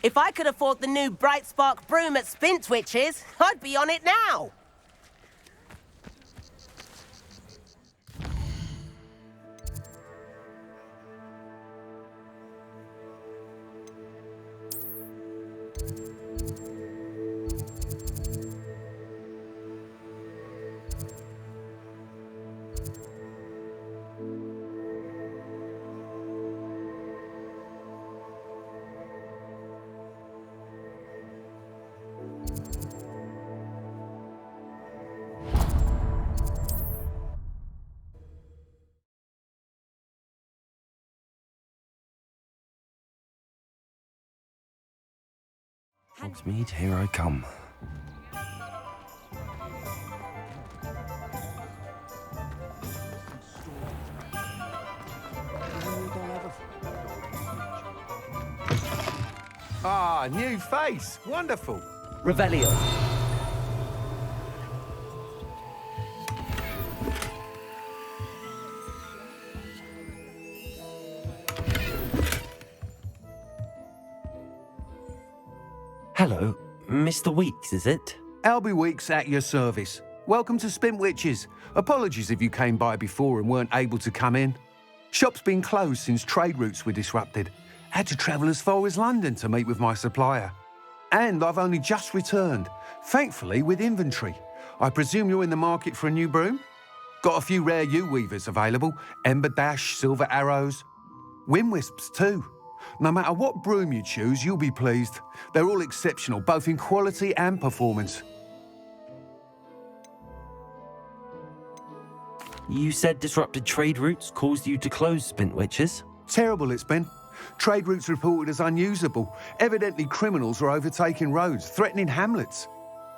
If I could afford the new Bright Spark broom at Spintwitch's, I'd be on it now. Hogsmeade, here I come. Ah, new face. Wonderful. Revelio. Hello, Mr. Weeks, is it? Albie Weeks at your service. Welcome to Spintwitch's. Apologies if you came by before and weren't able to come in. Shop's been closed since trade routes were disrupted. Had to travel as far as London to meet with my supplier. And I've only just returned, thankfully with inventory. I presume you're in the market for a new broom? Got a few rare U-weavers available, Ember Dash, Silver Arrows. Wind Wisps too. No matter what broom you choose, you'll be pleased. They're all exceptional, both in quality and performance. You said disrupted trade routes caused you to close Spintwitch's? Terrible it's been. Trade routes reported as unusable. Evidently criminals are overtaking roads, threatening hamlets.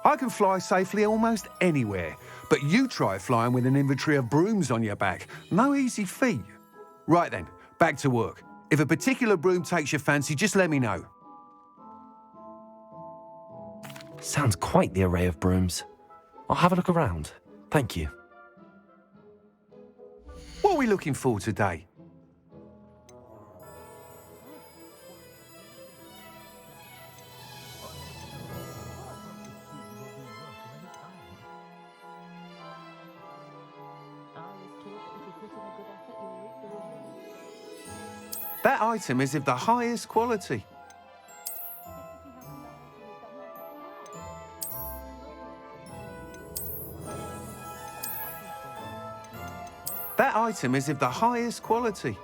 I can fly safely almost anywhere, but you try flying with an inventory of brooms on your back. No easy feat. Right then, back to work. If a particular broom takes your fancy, just let me know. Sounds quite the array of brooms. I'll have a look around. Thank you. What are we looking for today? That item is of the highest quality. That item is of the highest quality.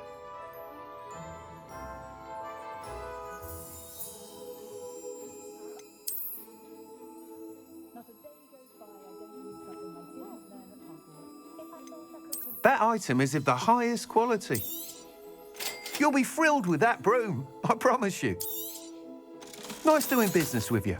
That item is of the highest quality. You'll be thrilled with that broom, I promise you. Nice doing business with you.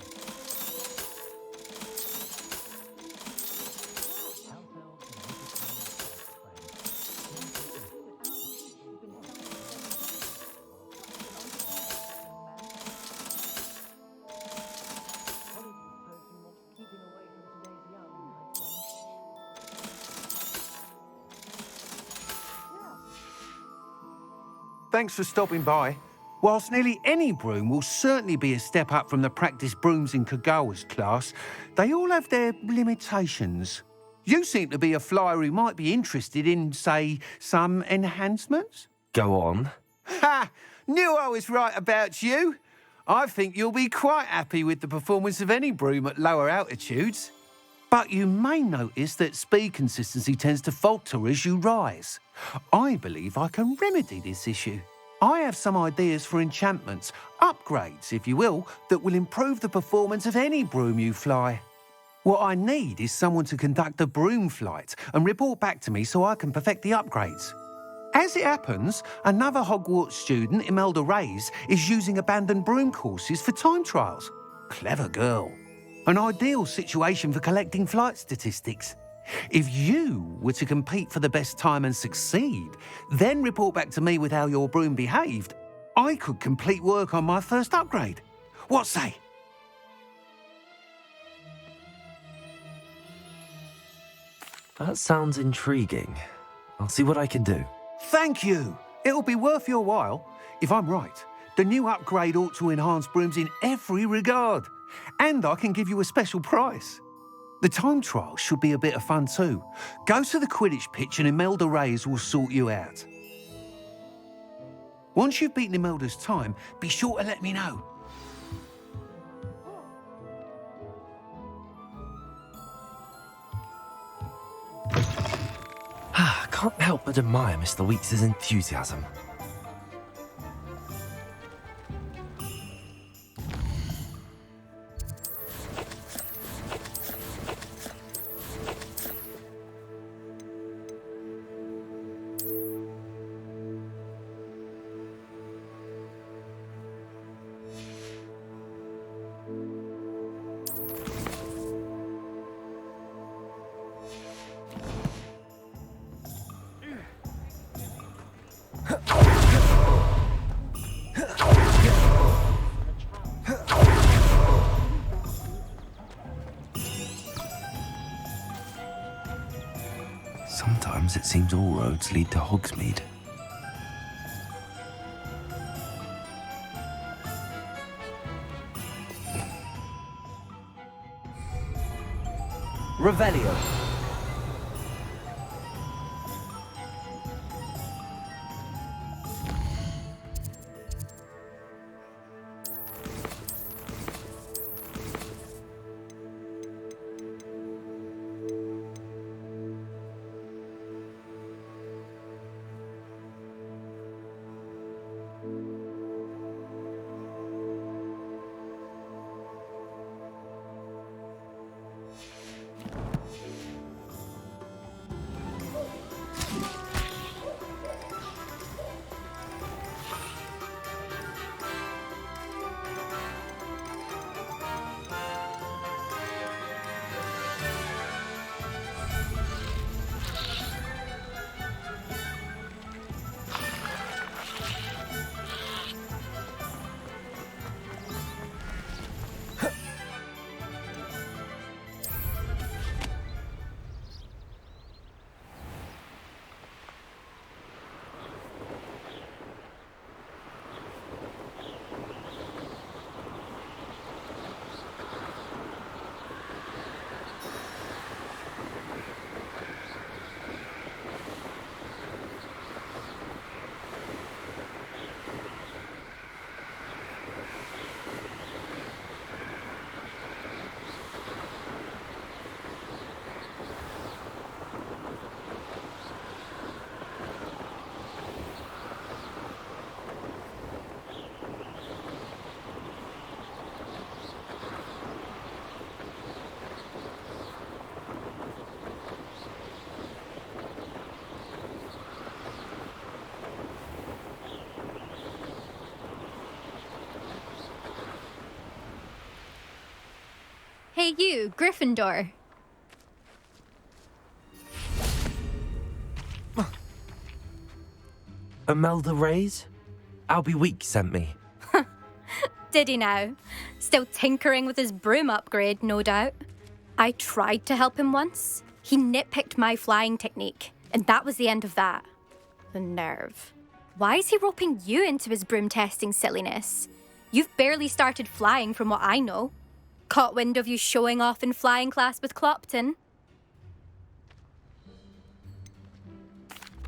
Thanks for stopping by. Whilst nearly any broom will certainly be a step up from the practice brooms in Kagawa's class, they all have their limitations. You seem to be a flyer who might be interested in, say, some enhancements? Go on. Ha! Knew I was right about you. I think you'll be quite happy with the performance of any broom at lower altitudes. But you may notice that speed consistency tends to falter as you rise. I believe I can remedy this issue. I have some ideas for enchantments, upgrades, if you will, that will improve the performance of any broom you fly. What I need is someone to conduct a broom flight and report back to me so I can perfect the upgrades. As it happens, another Hogwarts student, Imelda Reyes, is using abandoned broom courses for time trials. Clever girl. An ideal situation for collecting flight statistics. If you were to compete for the best time and succeed, then report back to me with how your broom behaved, I could complete work on my first upgrade. What say? That sounds intriguing. I'll see what I can do. Thank you. It'll be worth your while. If I'm right, The new upgrade ought to enhance brooms in every regard. And I can give you a special price. The time trial should be a bit of fun too. Go to the Quidditch pitch and Imelda Reyes will sort you out. Once you've beaten Imelda's time, be sure to let me know. I can't help but admire Mr. Weeks' enthusiasm. Sometimes it seems all roads lead to Hogsmeade. Revelio. Hey you, Gryffindor. Imelda Reyes? Albie Weeks sent me. Did he now? Still tinkering with his broom upgrade, no doubt. I tried to help him once. He nitpicked my flying technique, and that was the end of that. The nerve. Why is he roping you into his broom testing silliness? You've barely started flying from what I know. Caught wind of you showing off in flying class with Clopton.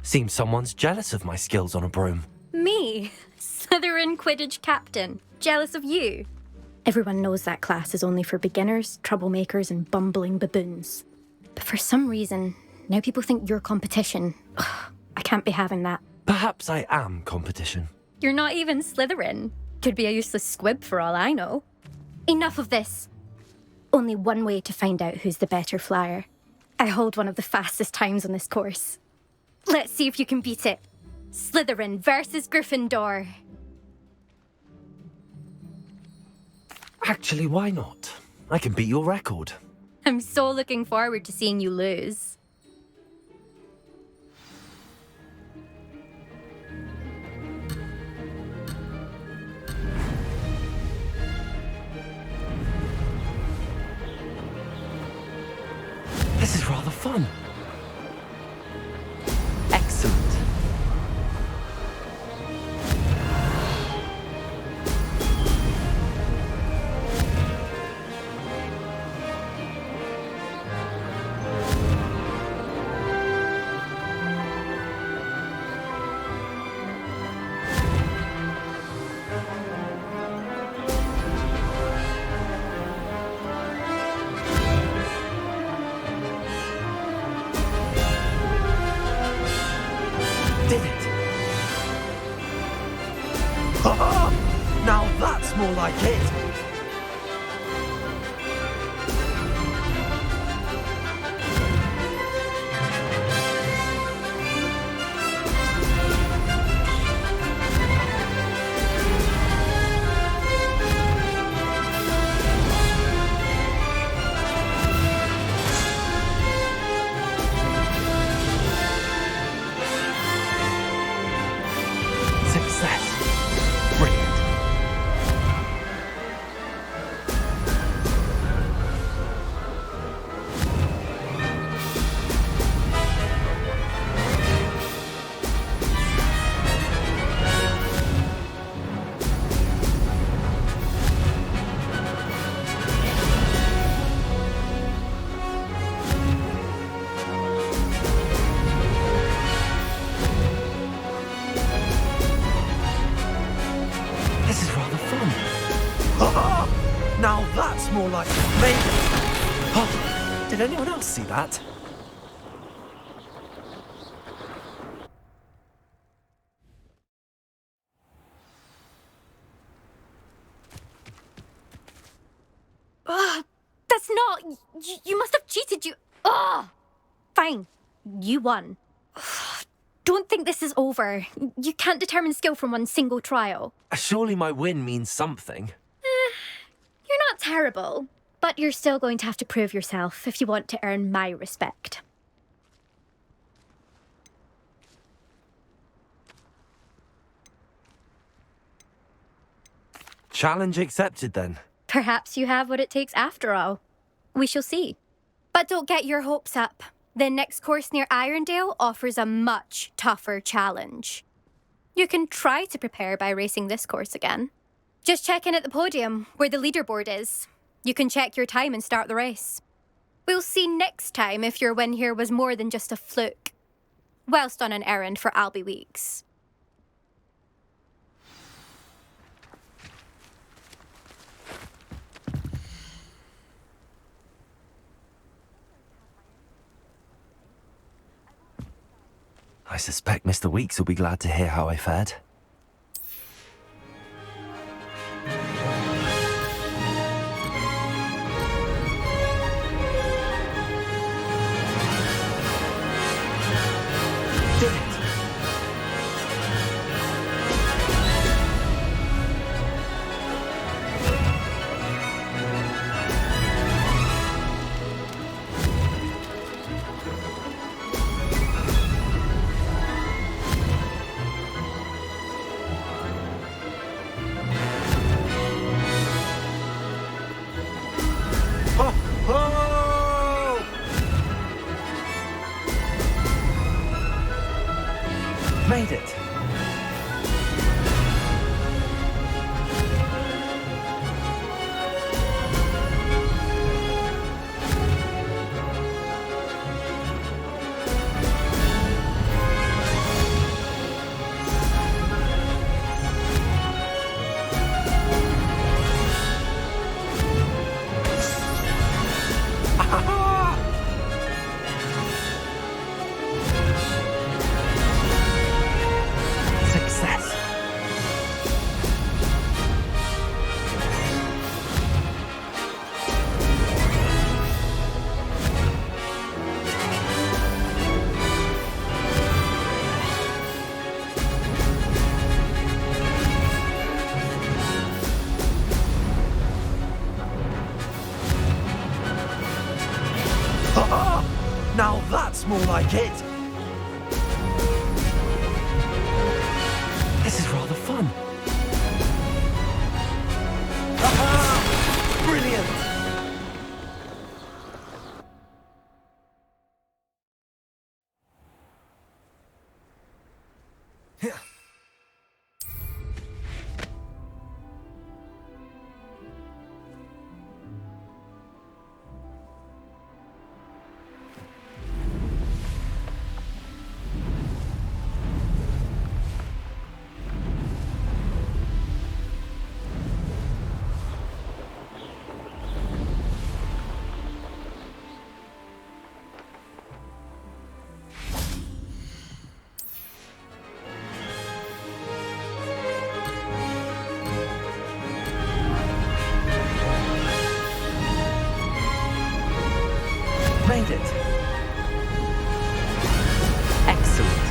Seems someone's jealous of my skills on a broom. Me? Slytherin Quidditch captain. Jealous of you? Everyone knows that class is only for beginners, troublemakers, and bumbling baboons. But for some reason, now people think you're competition. Ugh, I can't be having that. Perhaps I am competition. You're not even Slytherin. Could be a useless squib for all I know. Enough of this. Only one way to find out who's the better flyer. I hold one of the fastest times on this course. Let's see if you can beat it. Slytherin versus Gryffindor. Actually, why not? I can beat your record. I'm so looking forward to seeing you lose. This is rather fun. Excellent. made it! Oh, did anyone else see that? That's not... You must have cheated, you... Ugh! Fine. You won. Don't think this is over. You can't determine skill from one single trial. Surely my win means something. You're not terrible, but you're still going to have to prove yourself if you want to earn my respect. Challenge accepted then. Perhaps you have what it takes after all. We shall see. But don't get your hopes up. The next course near Irondale offers a much tougher challenge. You can try to prepare by racing this course again. Just check in at the podium, where the leaderboard is. You can check your time and start the race. We'll see next time if your win here was more than just a fluke. Whilst on an errand for Albie Weeks. I suspect Mr. Weeks will be glad to hear how I fared. Did it! Made it! Success! Now that's more like it! This is rather fun. Aha! Brilliant! Made it. Excellent.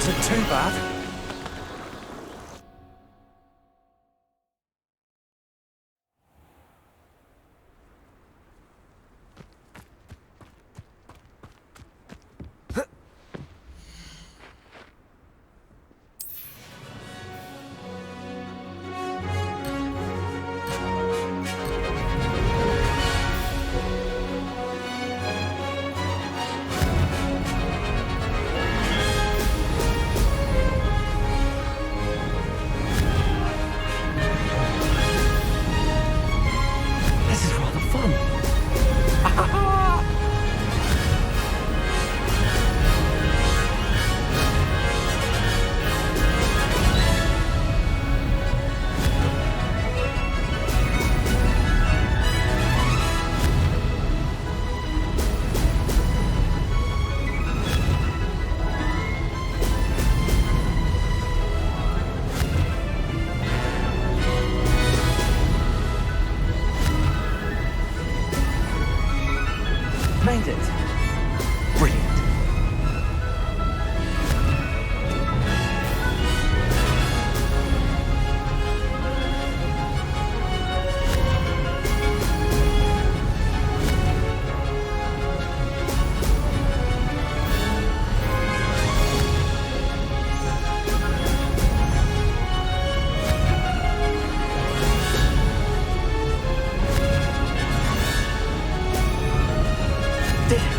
wasn't too bad. This is rather fun. Made it. Brilliant. Did it.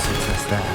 Success there.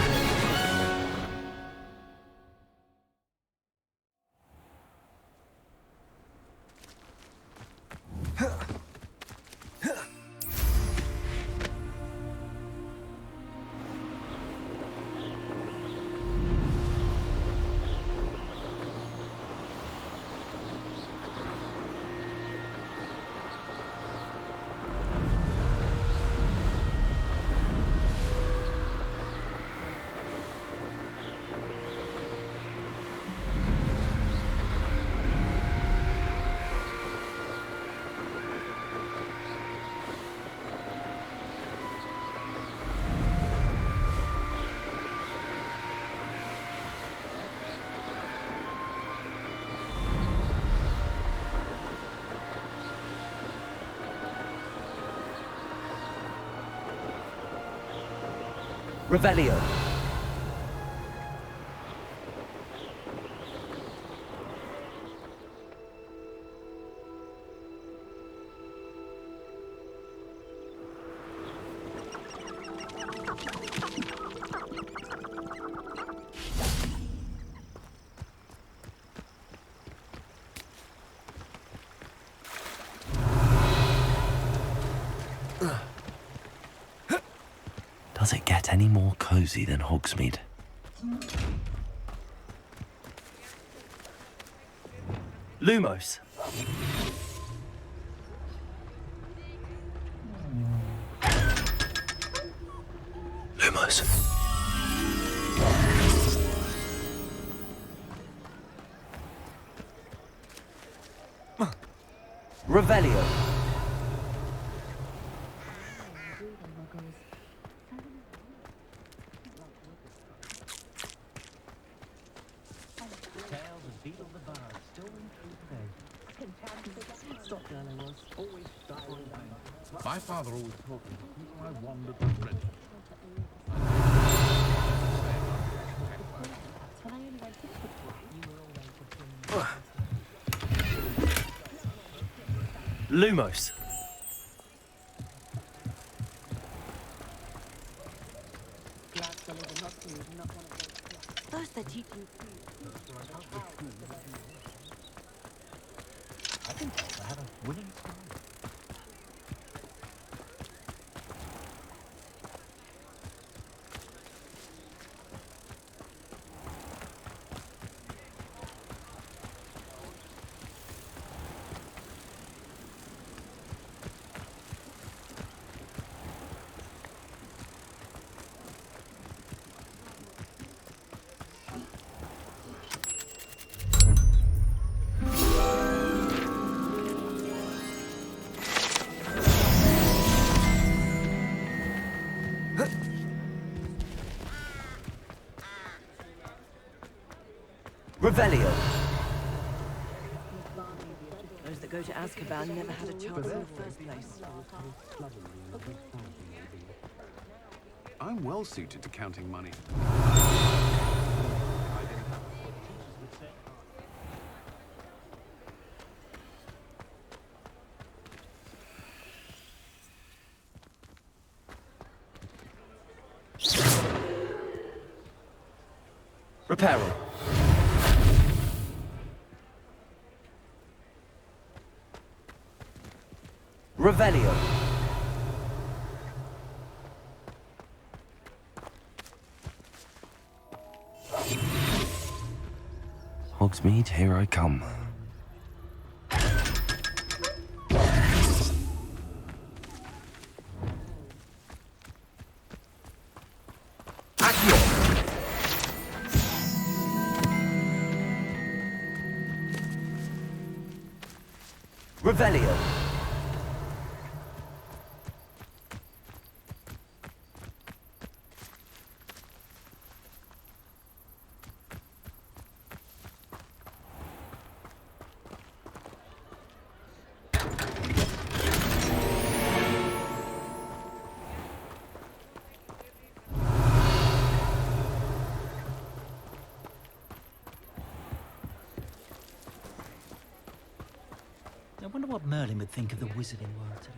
Revelio. Does it get any more cozy than Hogsmeade? Lumos. Lumos. Revelio. My father always taught me to keep my wand at the ready. Lumos. First they teach you I think I had a winning style. Revelio. Those that go to Azkaban never had a chance in the first place. I'm well suited to counting money. Reparo. Revelio. Hogsmeade, here I come. Accio. Revelio. I wonder what Merlin would think of the wizarding world today.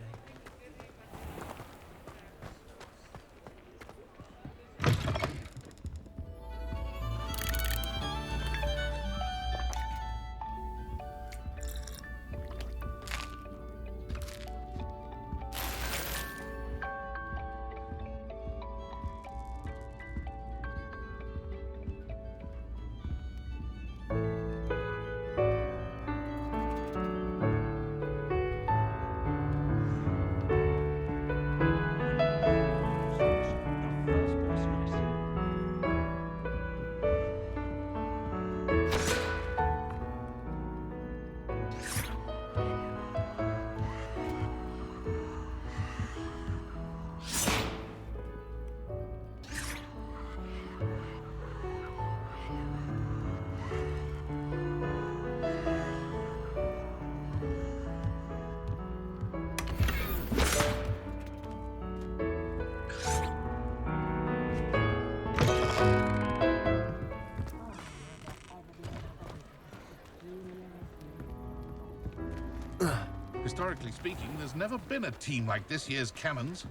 Historically speaking, there's never been a team like this year's Cannons.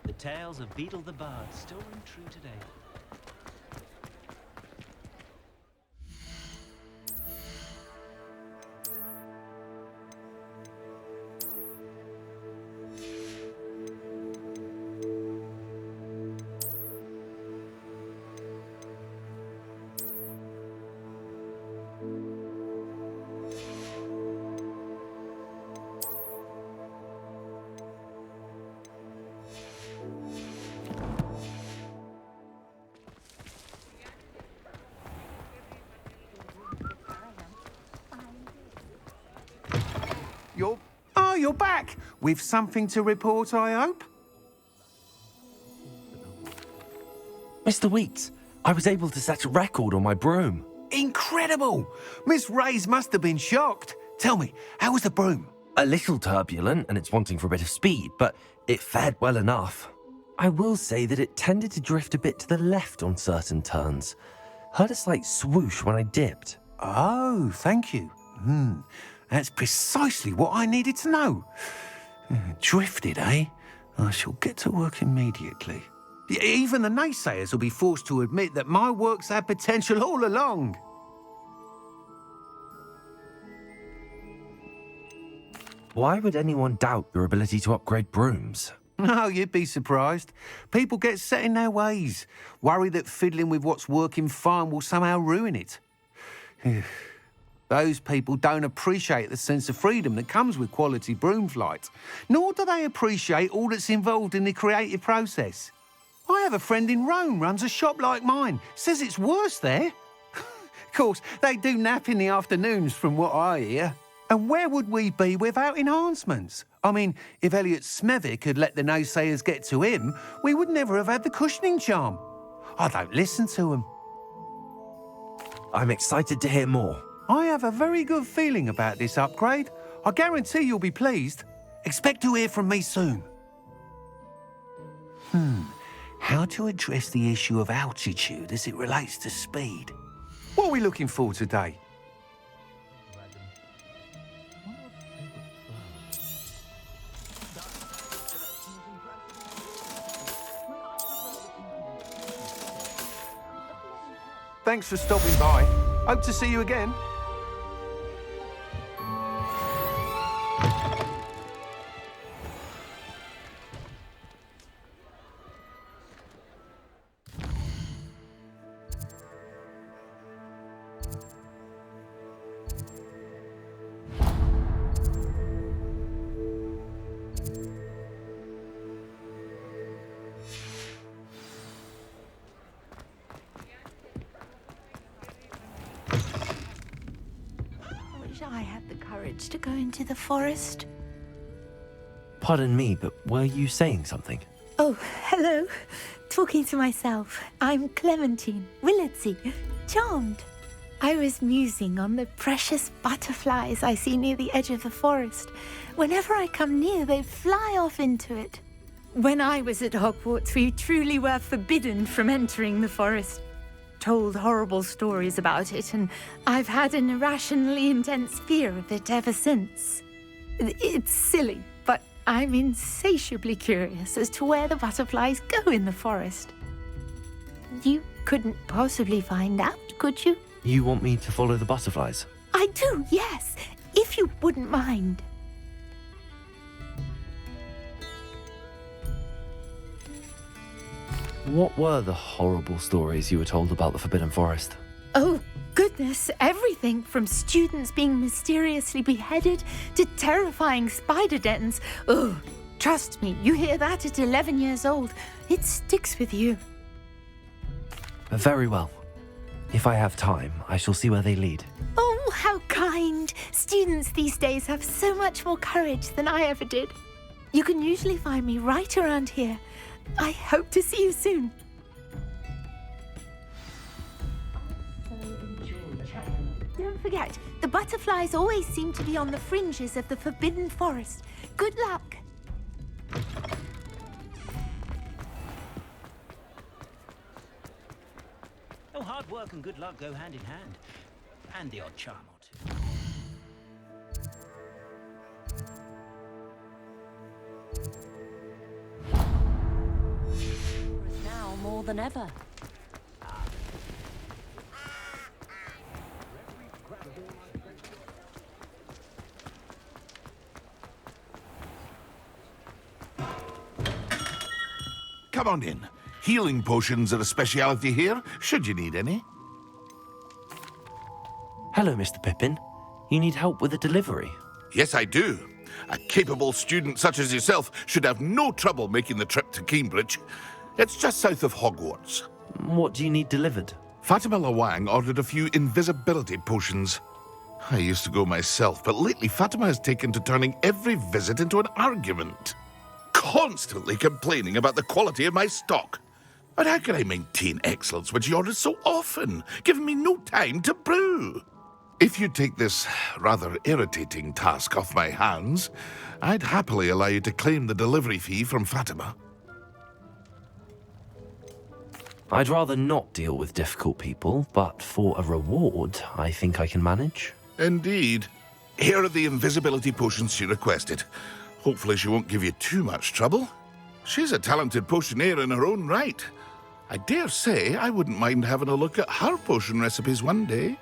The tales of Beetle the Bard still ring true today. You're back! With something to report, I hope? Mr. Weeks, I was able to set a record on my broom. Incredible! Miss Reyes must have been shocked. Tell me, how was the broom? A little turbulent and it's wanting for a bit of speed, but it fared well enough. I will say that it tended to drift a bit to the left on certain turns. Heard a slight swoosh when I dipped. Oh, thank you. That's precisely what I needed to know. Drifted, eh? I shall get to work immediately. Even the naysayers will be forced to admit that my work's had potential all along. Why would anyone doubt your ability to upgrade brooms? No, you'd be surprised. People get set in their ways, worry that fiddling with what's working fine will somehow ruin it. Those people don't appreciate the sense of freedom that comes with quality broom flight, nor do they appreciate all that's involved in the creative process. I have a friend in Rome runs a shop like mine, says it's worse there. Of course, they do nap in the afternoons from what I hear. And where would we be without enhancements? I mean, if Elliot Smethwick had let the naysayers get to him, we would never have had the cushioning charm. I don't listen to them. I'm excited to hear more. I have a very good feeling about this upgrade. I guarantee you'll be pleased. Expect to hear from me soon. How to address the issue of altitude as it relates to speed? What are we looking for today? Thanks for stopping by. Hope to see you again. I had the courage to go into the forest. Pardon me, but were you saying something? Oh, hello. Talking to myself. I'm Clementine Willardsey. Charmed. I was musing on the precious butterflies I see near the edge of the forest. Whenever I come near, they fly off into it. When I was at Hogwarts, we truly were forbidden from entering the forest. Told horrible stories about it, and I've had an irrationally intense fear of it ever since. It's silly, but I'm insatiably curious as to where the butterflies go in the forest. You couldn't possibly find out, could you? You want me to follow the butterflies? I do, yes, if you wouldn't mind. What were the horrible stories you were told about the Forbidden Forest? Oh, goodness, everything from students being mysteriously beheaded to terrifying spider dens. Oh, trust me, you hear that at 11 years old. It sticks with you. Very well. If I have time, I shall see where they lead. Oh, how kind. Students these days have so much more courage than I ever did. You can usually find me right around here. I hope to see you soon. Don't forget, the butterflies always seem to be on the fringes of the Forbidden Forest. Good luck. Oh, hard work and good luck go hand in hand. And the odd charm or two. Now more than ever. Come on in. Healing potions are a speciality here, should you need any. Hello, Mr. Pippin. You need help with a delivery? Yes, I do. A capable student such as yourself should have no trouble making the trip to Cambridge. It's just south of Hogwarts. What do you need delivered? Fatima Lawang ordered a few invisibility potions. I used to go myself, but lately Fatima has taken to turning every visit into an argument. Constantly complaining about the quality of my stock. But how can I maintain excellence when she orders so often, giving me no time to brew? If you take this rather irritating task off my hands, I'd happily allow you to claim the delivery fee from Fatima. I'd rather not deal with difficult people, but for a reward, I think I can manage. Indeed. Here are the invisibility potions she requested. Hopefully she won't give you too much trouble. She's a talented potioneer in her own right. I dare say I wouldn't mind having a look at her potion recipes one day.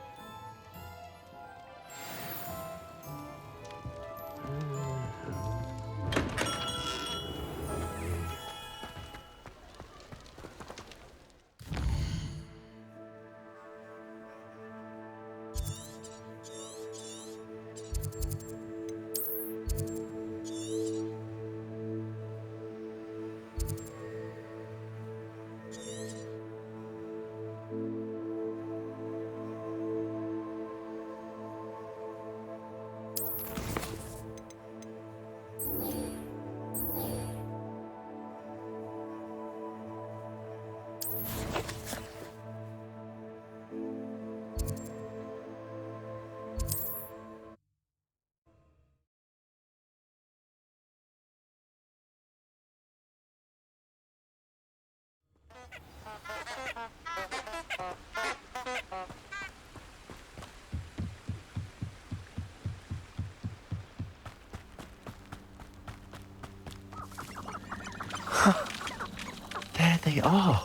they are.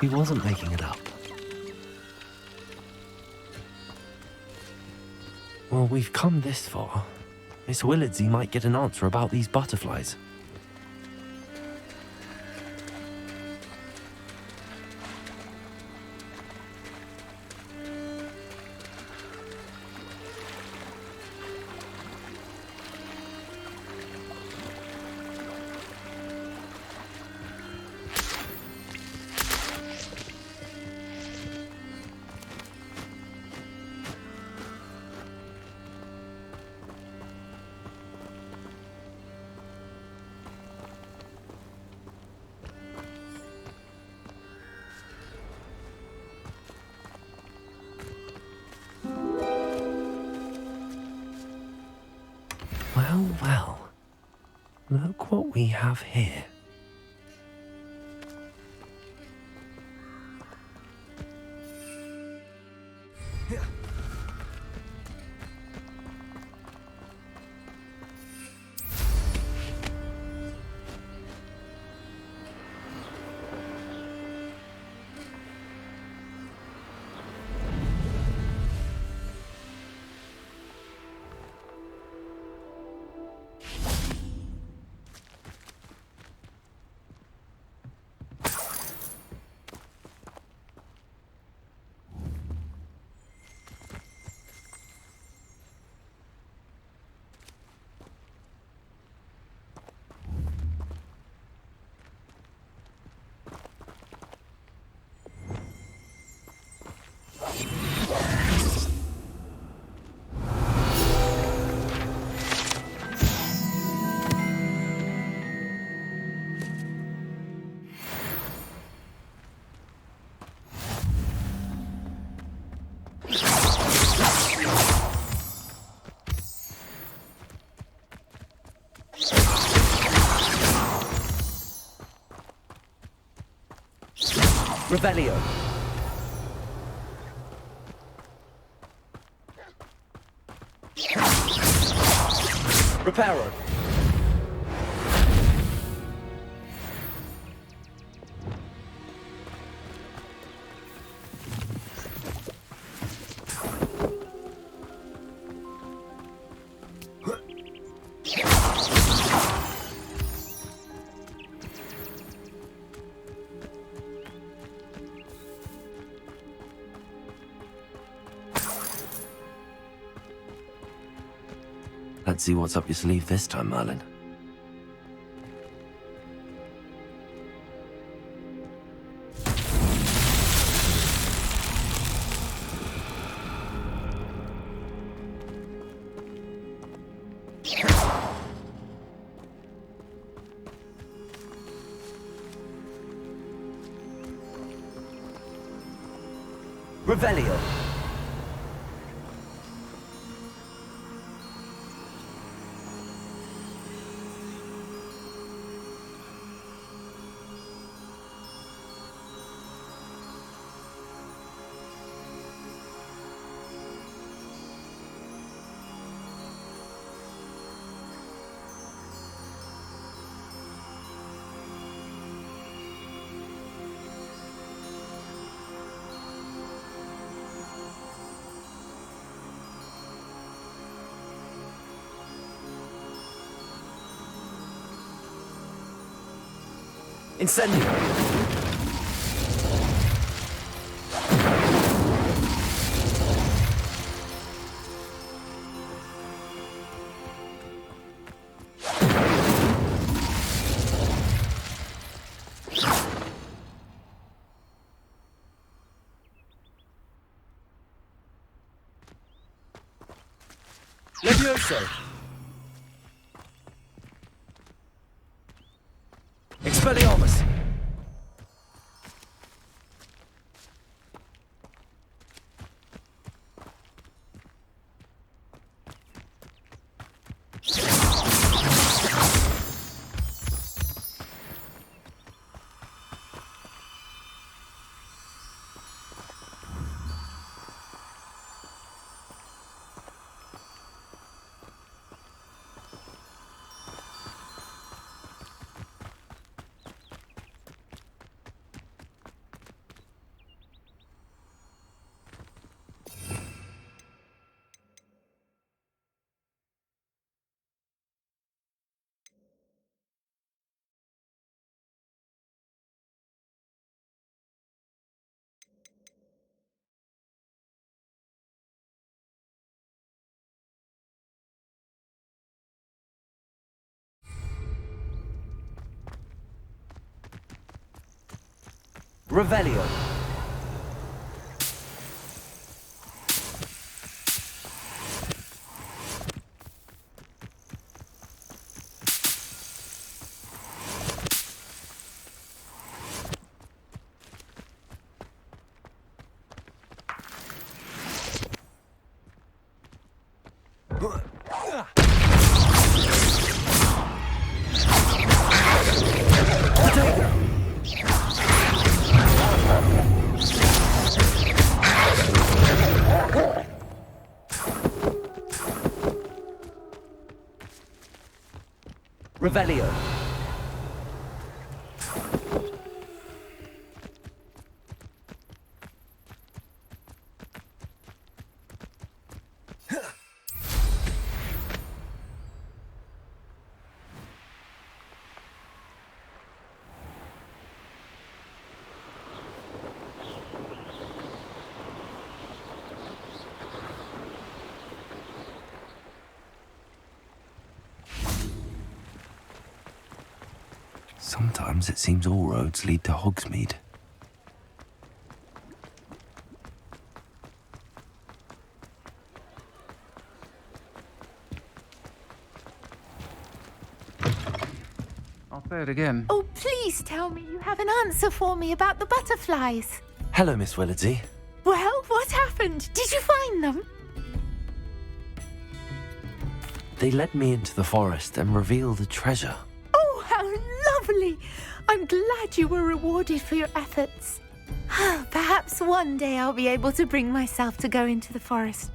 She wasn't making it up. Well, we've come this far. Miss Willardsey might get an answer about these butterflies. Well, well. Look what we have here. Revelio. Reparo. Let's see what's up your sleeve this time, Merlin. Revelio. Incendio. Levioso. Expelliarmus. Revelio. Revelio. Sometimes it seems all roads lead to Hogsmeade. I'll say it again. Oh, please tell me you have an answer for me about the butterflies. Hello, Miss Willardsey. Well, what happened? Did you find them? They led me into the forest and revealed a treasure. Oh, how lovely! I'm glad you were rewarded for your efforts. Perhaps one day I'll be able to bring myself to go into the forest.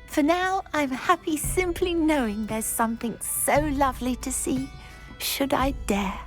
For now, I'm happy simply knowing there's something so lovely to see, should I dare.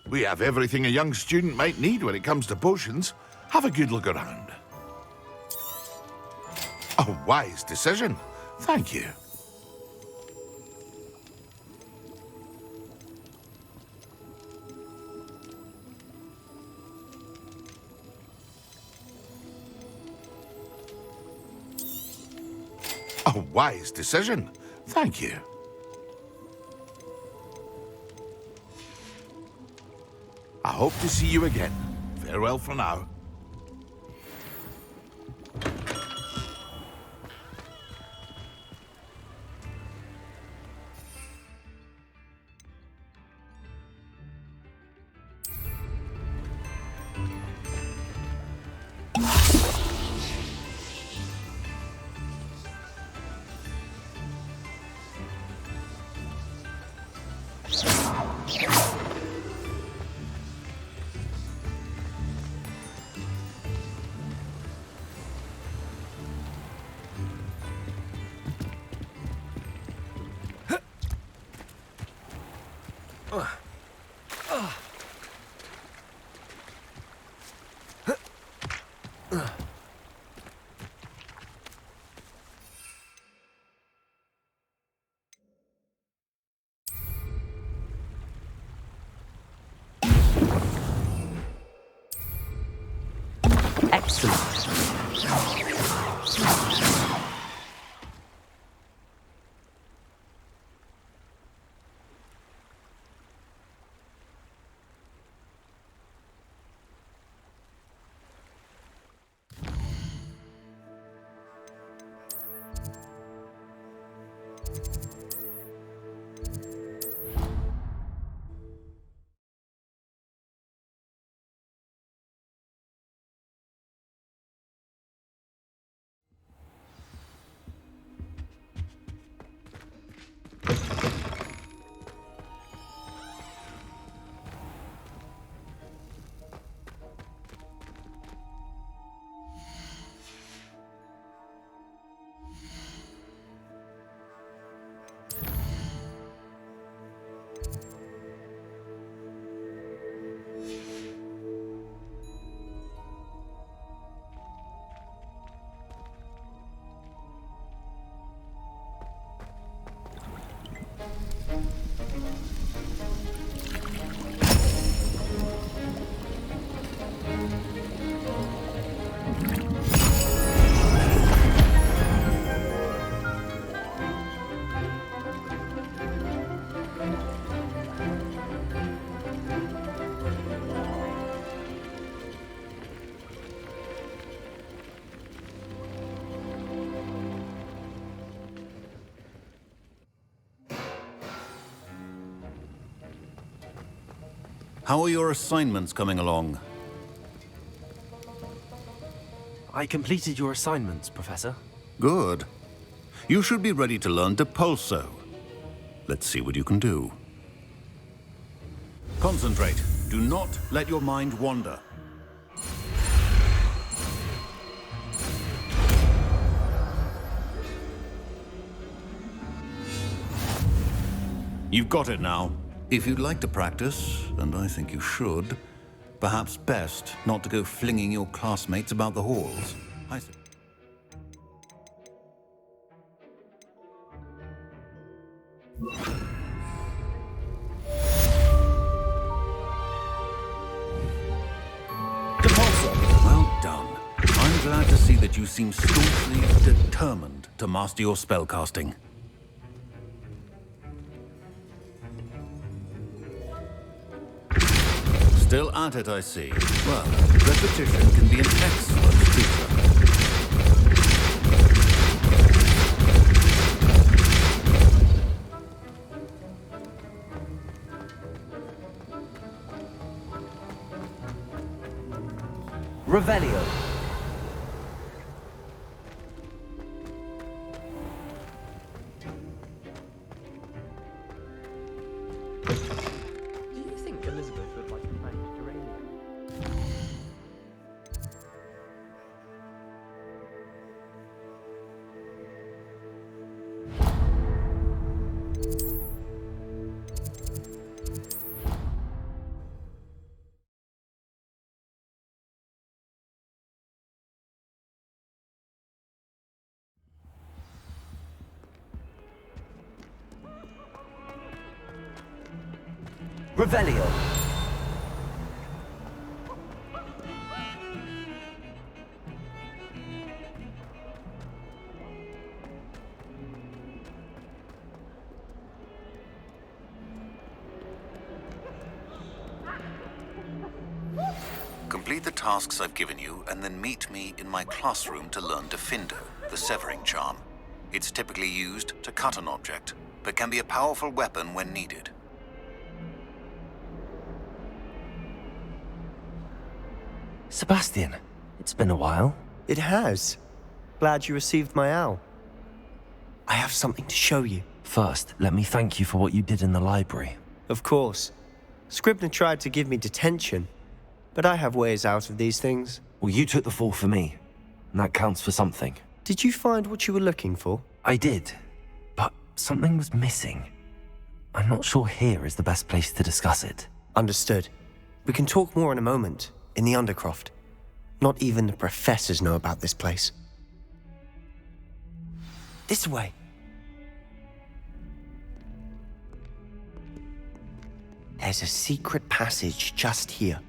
We have everything a young student might need when it comes to potions. Have a good look around. A wise decision. Thank you. A wise decision. Thank you. I hope to see you again. Farewell for now. Excellent. How are your assignments coming along? I completed your assignments, Professor. Good. You should be ready to learn Depulso. Let's see what you can do. Concentrate. Do not let your mind wander. You've got it now. If you'd like to practice, and I think you should, perhaps best not to go flinging your classmates about the halls. I see. Well done. I'm glad to see that you seem staunchly determined to master your spellcasting. Still at it, I see. Well, repetition can be an excellent teacher. Revelio. Do you think Elizabeth would like to thank Geranium? Revelio. Complete the tasks I've given you, and then meet me in my classroom to learn Gryffindor, the severing charm. It's typically used to cut an object, but can be a powerful weapon when needed. Sebastian, it's been a while. It has. Glad you received my owl. I have something to show you. First, let me thank you for what you did in the library. Of course. Scribner tried to give me detention, but I have ways out of these things. Well, you took the fall for me, and that counts for something. Did you find what you were looking for? I did, but something was missing. I'm not sure here is the best place to discuss it. Understood. We can talk more in a moment, in the Undercroft. Not even the professors know about this place. This way. There's a secret passage just here.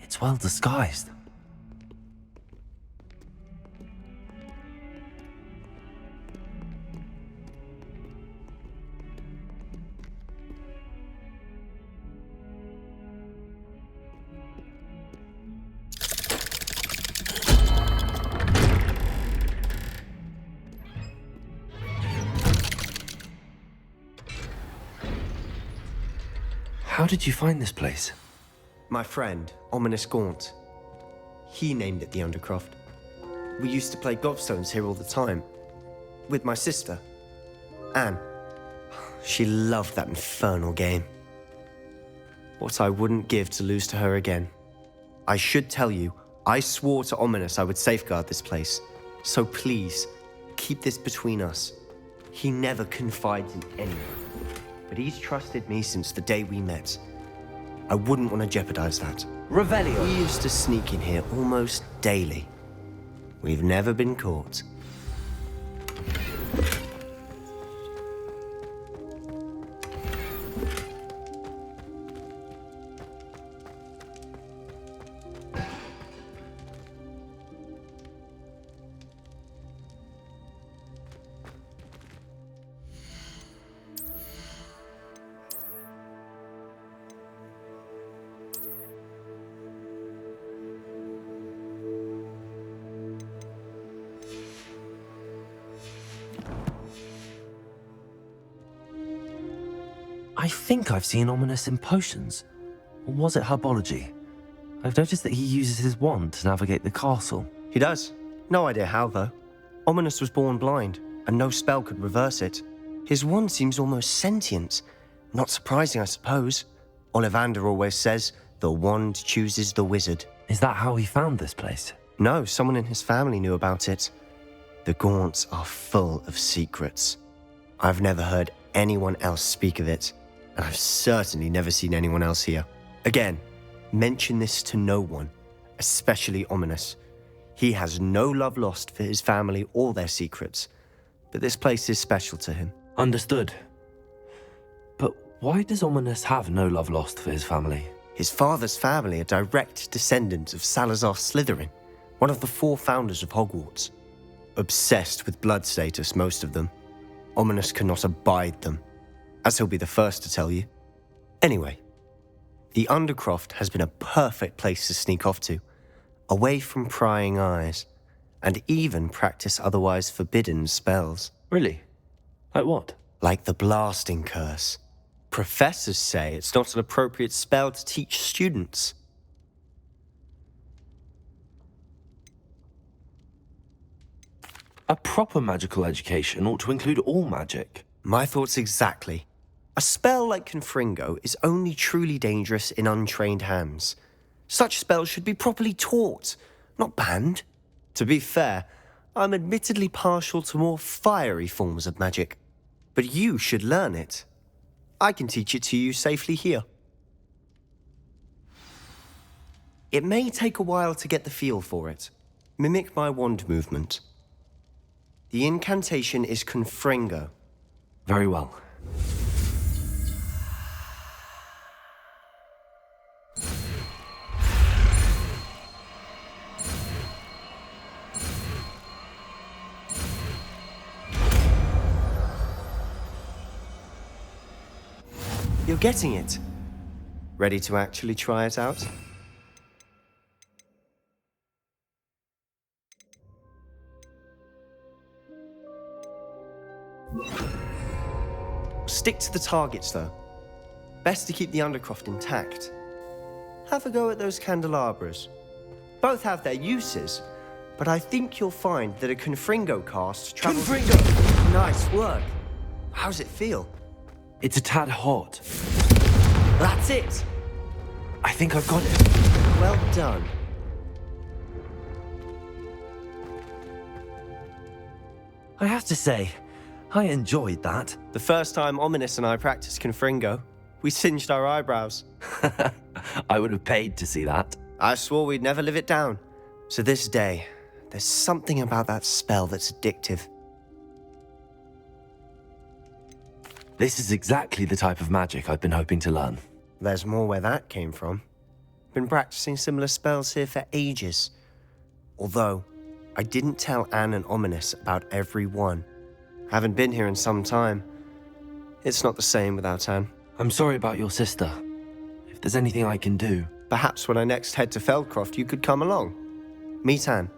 It's well disguised. How did you find this place? My friend, Ominous Gaunt. He named it the Undercroft. We used to play gobstones here all the time. With my sister, Anne. She loved that infernal game. What I wouldn't give to lose to her again. I should tell you, I swore to Ominous I would safeguard this place. So please, keep this between us. He never confides in anyone. But he's trusted me since the day we met. I wouldn't want to jeopardize that. Revelio. He used to sneak in here almost daily. We've never been caught. I think I've seen Ominous in potions. Or was it herbology? I've noticed that he uses his wand to navigate the castle. He does. No idea how, though. Ominous was born blind, and no spell could reverse it. His wand seems almost sentient. Not surprising, I suppose. Ollivander always says, the wand chooses the wizard. Is that how he found this place? No, someone in his family knew about it. The Gaunts are full of secrets. I've never heard anyone else speak of it, and I've certainly never seen anyone else here. Again, mention this to no one, especially Ominous. He has no love lost for his family or their secrets, but this place is special to him. Understood. But why does Ominous have no love lost for his family? His father's family are direct descendants of Salazar Slytherin, one of the 4 founders of Hogwarts. Obsessed with blood status, most of them. Ominous cannot abide them, as he'll be the first to tell you. Anyway, the Undercroft has been a perfect place to sneak off to, away from prying eyes, and even practice otherwise forbidden spells. Really? Like what? Like the blasting curse. Professors say it's not an appropriate spell to teach students. A proper magical education ought to include all magic. My thoughts exactly. A spell like Confringo is only truly dangerous in untrained hands. Such spells should be properly taught, not banned. To be fair, I'm admittedly partial to more fiery forms of magic. But you should learn it. I can teach it to you safely here. It may take a while to get the feel for it. Mimic my wand movement. The incantation is Confringo. Very well. You're getting it. Ready to actually try it out? Stick to the targets, though. Best to keep the Undercroft intact. Have a go at those candelabras. Both have their uses, but I think you'll find that a Confringo cast travels... Confringo! Nice work. How's it feel? It's a tad hot. That's it! I think I've got it. Well done. I have to say, I enjoyed that. The first time Ominous and I practiced Confringo, we singed our eyebrows. I would have paid to see that. I swore we'd never live it down. To this day, there's something about that spell that's addictive. This is exactly the type of magic I've been hoping to learn. There's more where that came from. Been practicing similar spells here for ages. Although, I didn't tell Anne and Ominous about every one. Haven't been here in some time. It's not the same without Anne. I'm sorry about your sister. If there's anything I can do... Perhaps when I next head to Feldcroft, you could come along. Meet Anne.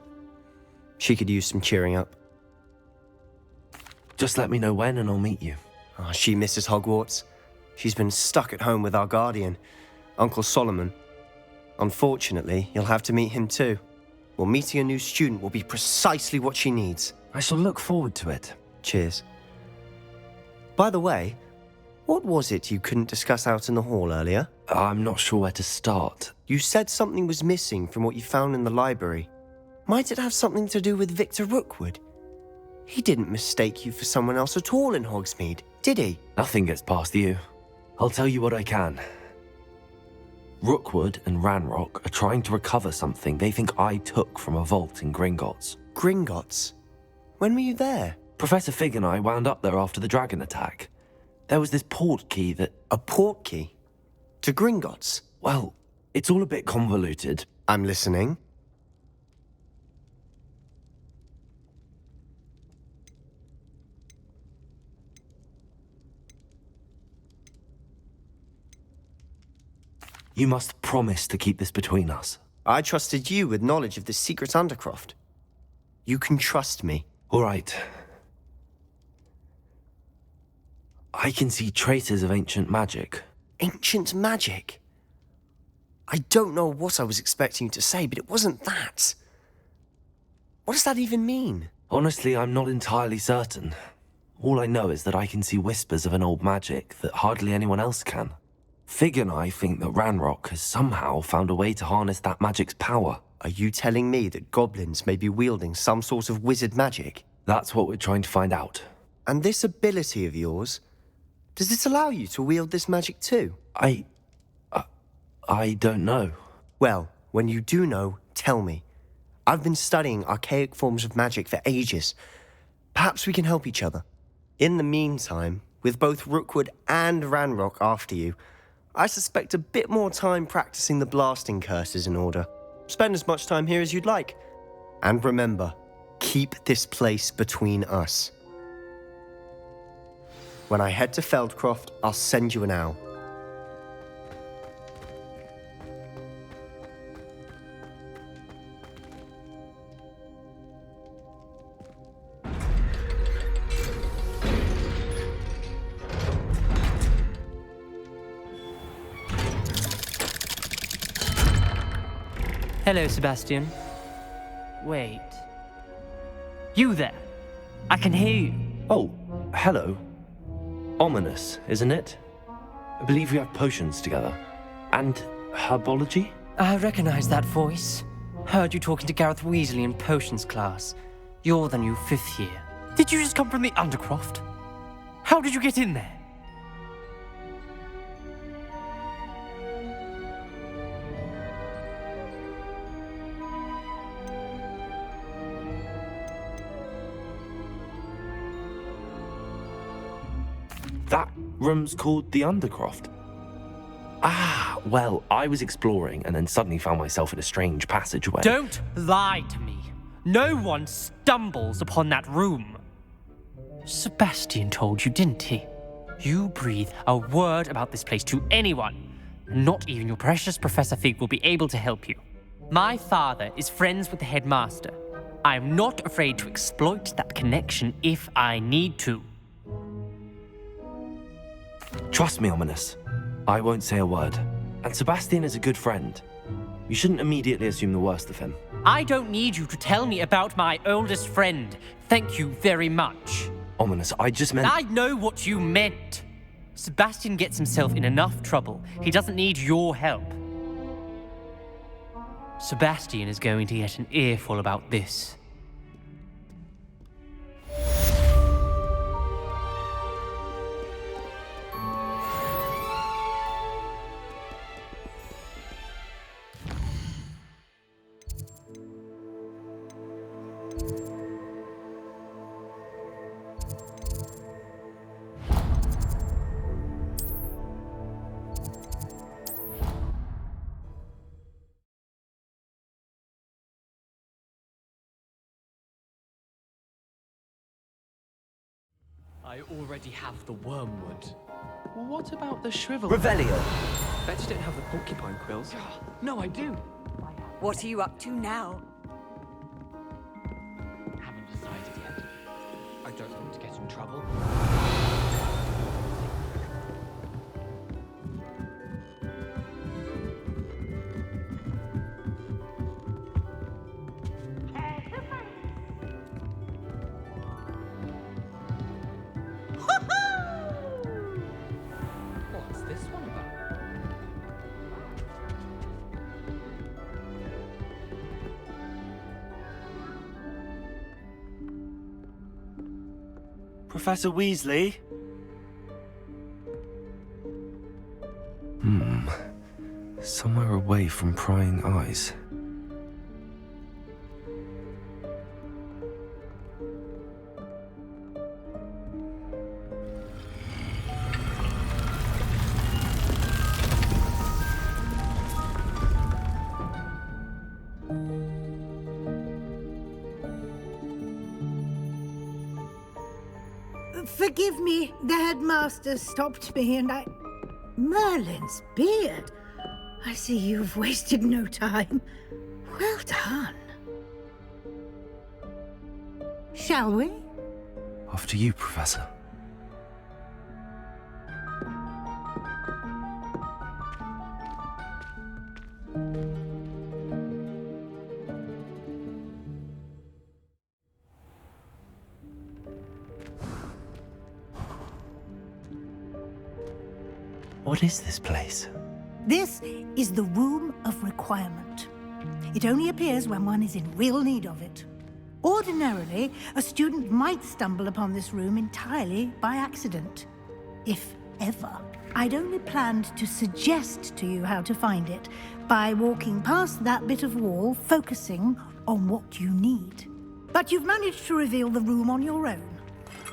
She could use some cheering up. Just let me know when and I'll meet you. Oh, she misses Hogwarts. She's been stuck at home with our guardian, Uncle Solomon. Unfortunately, you'll have to meet him too. Well, meeting a new student will be precisely what she needs. I shall look forward to it. Cheers. By the way, what was it you couldn't discuss out in the hall earlier? I'm not sure where to start. You said something was missing from what you found in the library. Might it have something to do with Victor Rookwood? He didn't mistake you for someone else at all in Hogsmeade, did he? Nothing gets past you. I'll tell you what I can. Rookwood and Ranrock are trying to recover something they think I took from a vault in Gringotts. Gringotts? When were you there? Professor Fig and I wound up there after the dragon attack. There was this port key that... A port key? To Gringotts? Well, it's all a bit convoluted. I'm listening. You must promise to keep this between us. I trusted you with knowledge of the secret Undercroft. You can trust me. All right. I can see traces of ancient magic. Ancient magic? I don't know what I was expecting you to say, but it wasn't that. What does that even mean? Honestly, I'm not entirely certain. All I know is that I can see whispers of an old magic that hardly anyone else can. Fig and I think that Ranrock has somehow found a way to harness that magic's power. Are you telling me that goblins may be wielding some sort of wizard magic? That's what we're trying to find out. And this ability of yours, does it allow you to wield this magic too? I don't know. Well, when you do know, tell me. I've been studying archaic forms of magic for ages. Perhaps we can help each other. In the meantime, with both Rookwood and Ranrock after you, I suspect a bit more time practicing the blasting curse is in order. Spend as much time here as you'd like. And remember, keep this place between us. When I head to Feldcroft, I'll send you an owl. Hello, Sebastian. Wait. You there? I can hear you. Oh, hello. Ominous, isn't it? I believe we have potions together. And herbology? I recognize that voice. Heard you talking to Gareth Weasley in potions class. You're the new 5th year. Did you just come from the Undercroft? How did you get in there? That room's called the Undercroft. Ah, well, I was exploring and then suddenly found myself in a strange passageway. Don't lie to me. No one stumbles upon that room. Sebastian told you, didn't he? You breathe a word about this place to anyone, and not even your precious Professor Fig will be able to help you. My father is friends with the headmaster. I am not afraid to exploit that connection if I need to. Trust me, Ominous. I won't say a word. And Sebastian is a good friend. You shouldn't immediately assume the worst of him. I don't need you to tell me about my oldest friend. Thank you very much. Ominous, I just meant... I know what you meant. Sebastian gets himself in enough trouble. He doesn't need your help. Sebastian is going to get an earful about this. I already have the wormwood. What about the shrivel? Revelio. Bet you don't have the porcupine quills. No, I do. What are you up to now? Haven't decided yet. I don't want to get in trouble. Professor Weasley? Somewhere away from prying eyes. Forgive me, the headmaster stopped me and I... Merlin's beard. I see you've wasted no time. Well done. Shall we? After you, Professor. What is this place? This is the Room of Requirement. It only appears when one is in real need of it. Ordinarily, a student might stumble upon this room entirely by accident, if ever. I'd only planned to suggest to you how to find it by walking past that bit of wall, focusing on what you need. But you've managed to reveal the room on your own.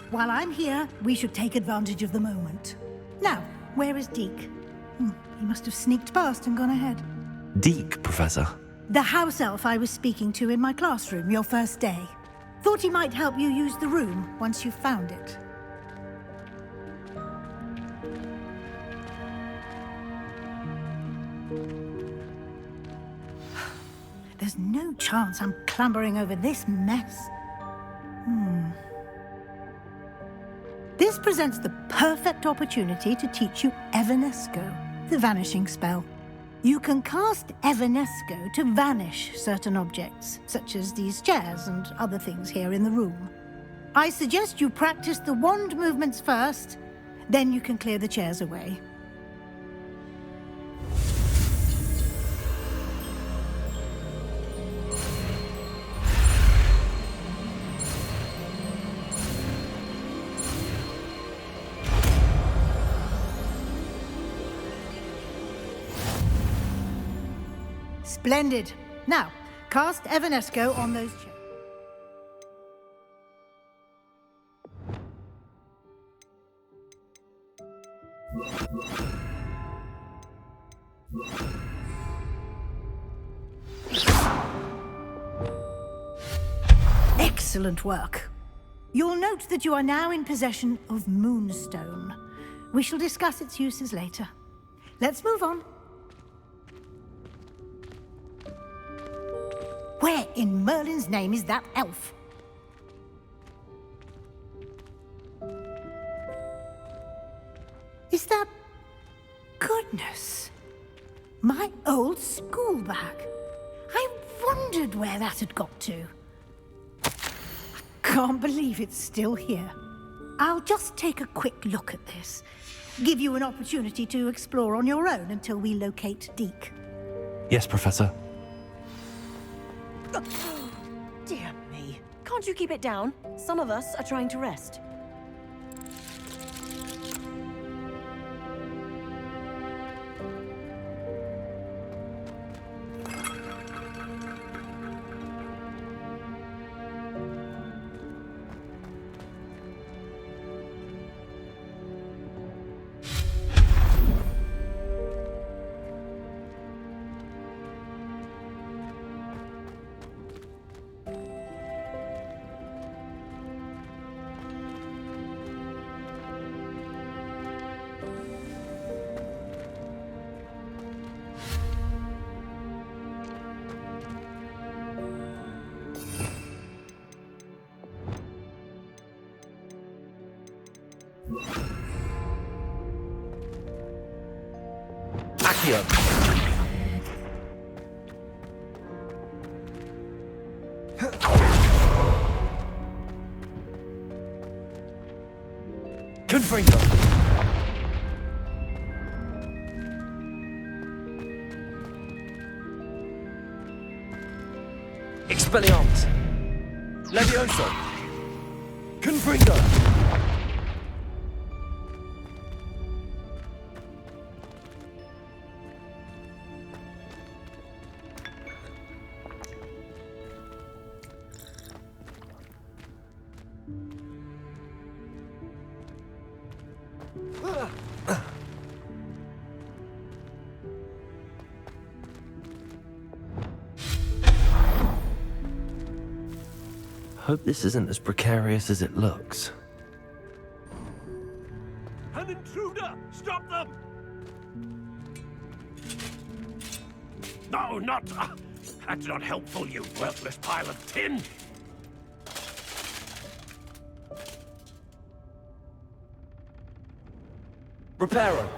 While I'm here, we should take advantage of the moment. Now, where is Deke? He must have sneaked past and gone ahead. Deke, Professor. The house elf I was speaking to in my classroom your first day. Thought he might help you use the room once you've found it. There's no chance I'm clambering over this mess. This presents the perfect opportunity to teach you Evanesco, the vanishing spell. You can cast Evanesco to vanish certain objects, such as these chairs and other things here in the room. I suggest you practice the wand movements first, then you can clear the chairs away. Splendid. Now, cast Evanesco on those chairs. Excellent work. You'll note that you are now in possession of Moonstone. We shall discuss its uses later. Let's move on. Where in Merlin's name is that elf? Is that... Goodness. My old school bag. I wondered where that had got to. I can't believe it's still here. I'll just take a quick look at this. Give you an opportunity to explore on your own until we locate Deke. Yes, Professor. Dear me. Can't you keep it down? Some of us are trying to rest. Accio. Confringo. Expelliarmus. Levioso. Confringo. Hope this isn't as precarious as it looks. An intruder! Stop them! No, not... that's not helpful, you worthless pile of tin! Reparo!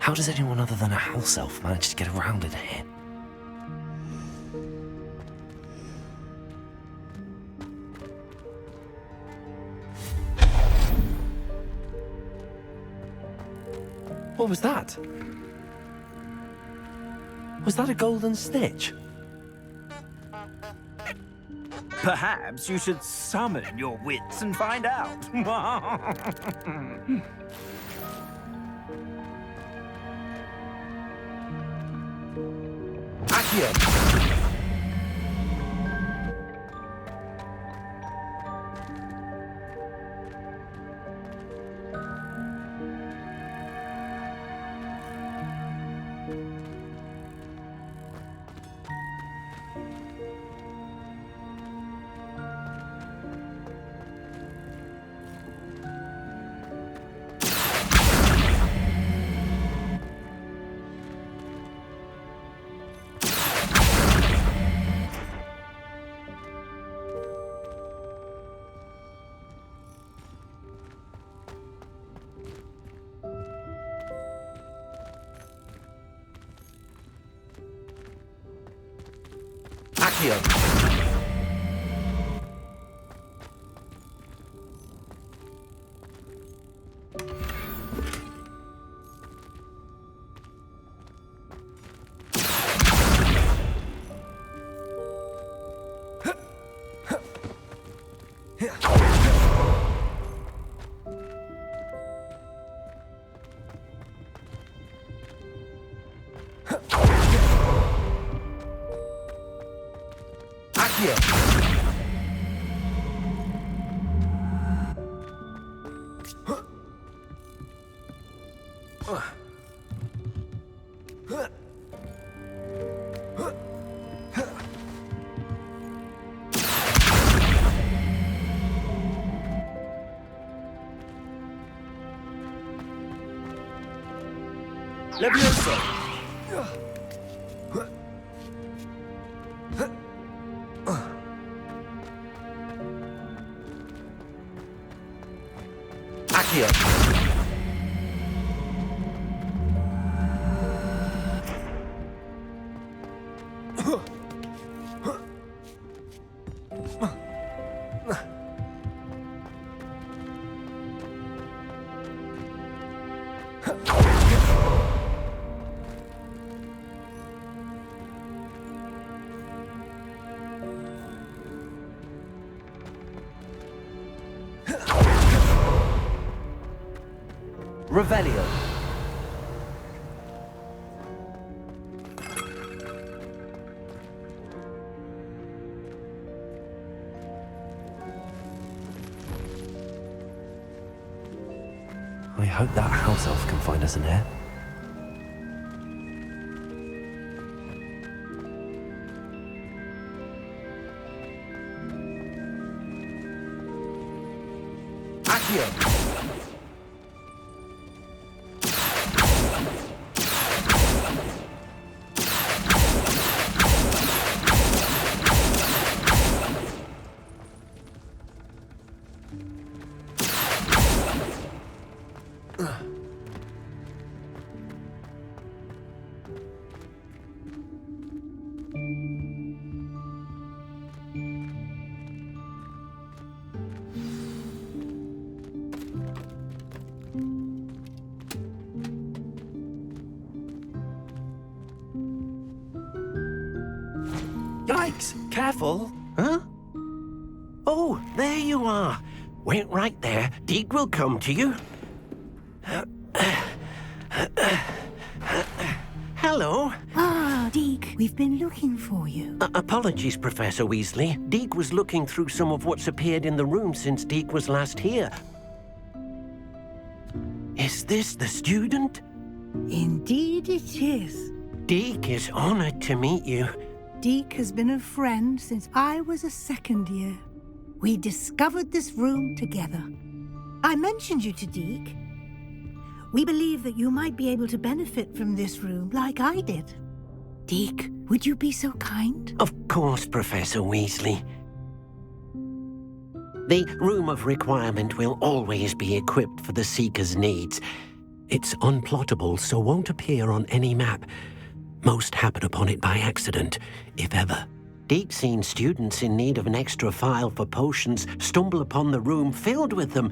How does anyone other than a house elf manage to get around in here? What was that? Was that a golden snitch? Perhaps you should summon your wits and find out. Accio! Accio! Levioso! Accio! Revelio. I hope that house elf can find us in here. Accio! Yikes! Careful! Huh? Oh, there you are. Wait right there. Deke will come to you. Hello. Ah, Deke, we've been looking for you. Apologies, Professor Weasley. Deke was looking through some of what's appeared in the room since Deke was last here. Is this the student? Indeed it is. Deke is honored to meet you. Deke has been a friend since I was a second year. We discovered this room together. I mentioned you to Deke. We believe that you might be able to benefit from this room like I did. Deke, would you be so kind? Of course, Professor Weasley. The Room of Requirement will always be equipped for the Seeker's needs. It's unplottable, so won't appear on any map. Most happen upon it by accident, if ever. Deke's seen students in need of an extra file for potions stumble upon the room filled with them.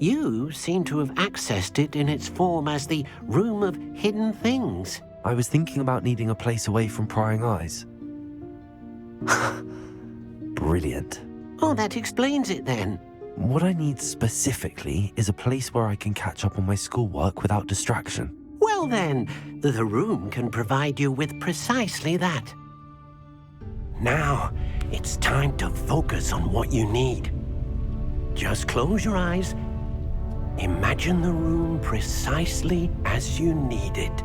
You seem to have accessed it in its form as the Room of Hidden Things. I was thinking about needing a place away from prying eyes. Brilliant. Oh, that explains it then. What I need specifically is a place where I can catch up on my schoolwork without distraction. Well then, the room can provide you with precisely that. Now, it's time to focus on what you need. Just close your eyes. Imagine the room precisely as you need it.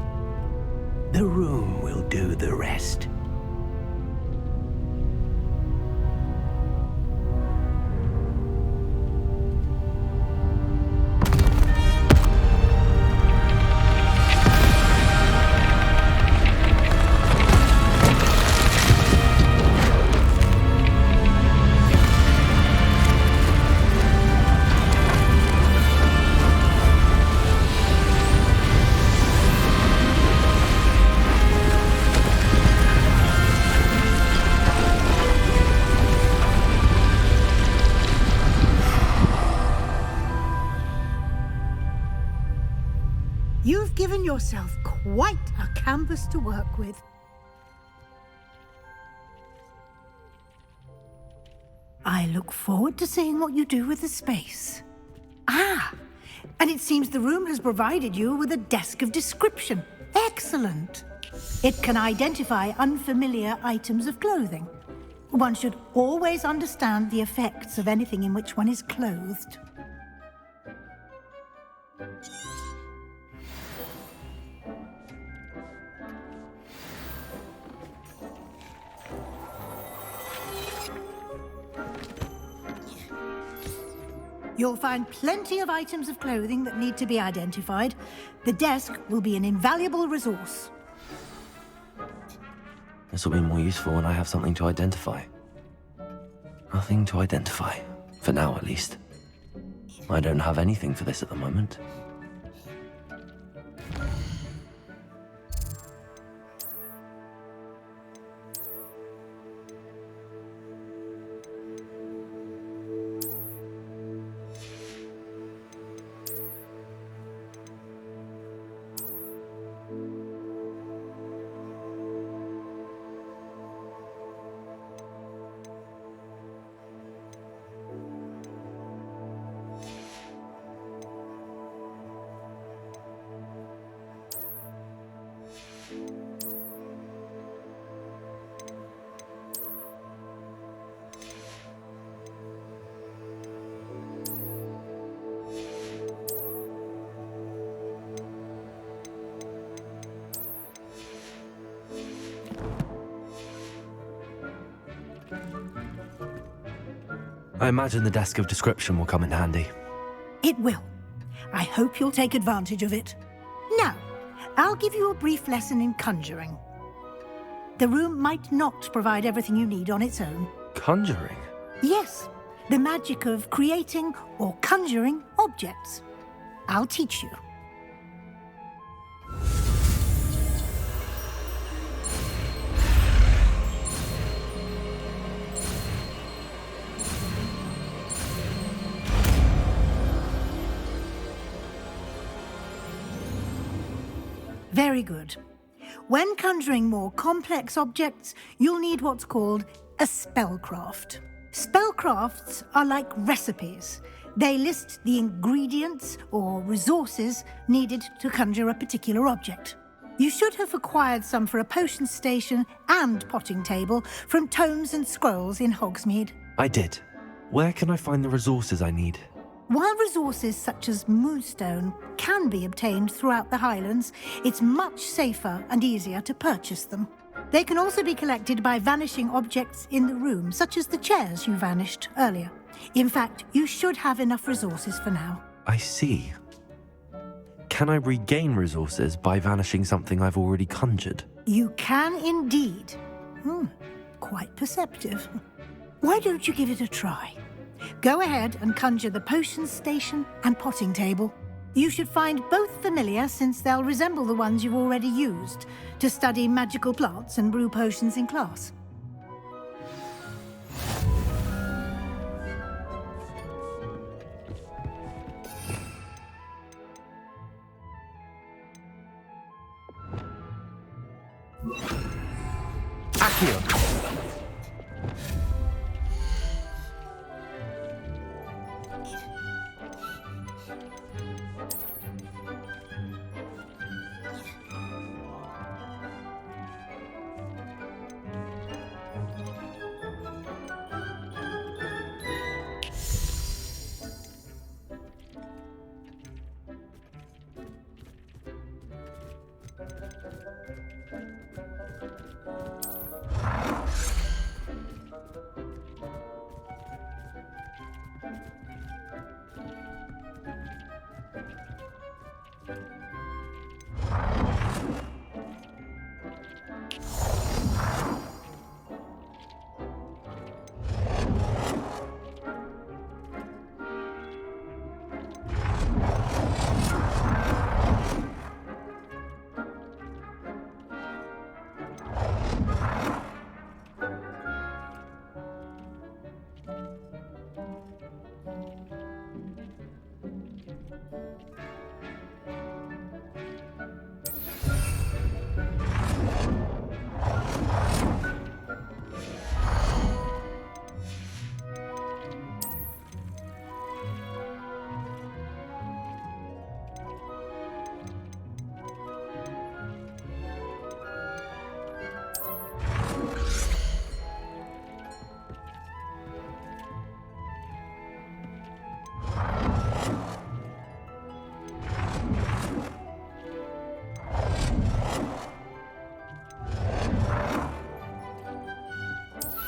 The room will do the rest. You've given yourself quite a canvas to work with. I look forward to seeing what you do with the space. Ah, and it seems the room has provided you with a desk of description. Excellent. It can identify unfamiliar items of clothing. One should always understand the effects of anything in which one is clothed. You'll find plenty of items of clothing that need to be identified. The desk will be an invaluable resource. This will be more useful when I have something to identify. Nothing to identify. For now, at least. I don't have anything for this at the moment. I imagine the desk of description will come in handy. It will. I hope you'll take advantage of it. Now, I'll give you a brief lesson in conjuring. The room might not provide everything you need on its own. Conjuring? Yes, the magic of creating or conjuring objects. I'll teach you. Very good. When conjuring more complex objects, you'll need what's called a spellcraft. Spellcrafts are like recipes. They list the ingredients or resources needed to conjure a particular object. You should have acquired some for a potion station and potting table from tomes and scrolls in Hogsmeade. I did. Where can I find the resources I need? While resources such as moonstone can be obtained throughout the Highlands, it's much safer and easier to purchase them. They can also be collected by vanishing objects in the room, such as the chairs you vanished earlier. In fact, you should have enough resources for now. I see. Can I regain resources by vanishing something I've already conjured? You can indeed. Quite perceptive. Why don't you give it a try? Go ahead and conjure the potion station and potting table. You should find both familiar, since they'll resemble the ones you've already used to study magical plants and brew potions in class. Accio!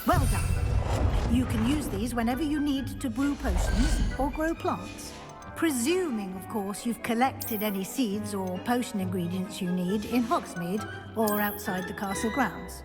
Well done. You can use these whenever you need to brew potions or grow plants. Presuming, of course, you've collected any seeds or potion ingredients you need in Hogsmeade or outside the castle grounds.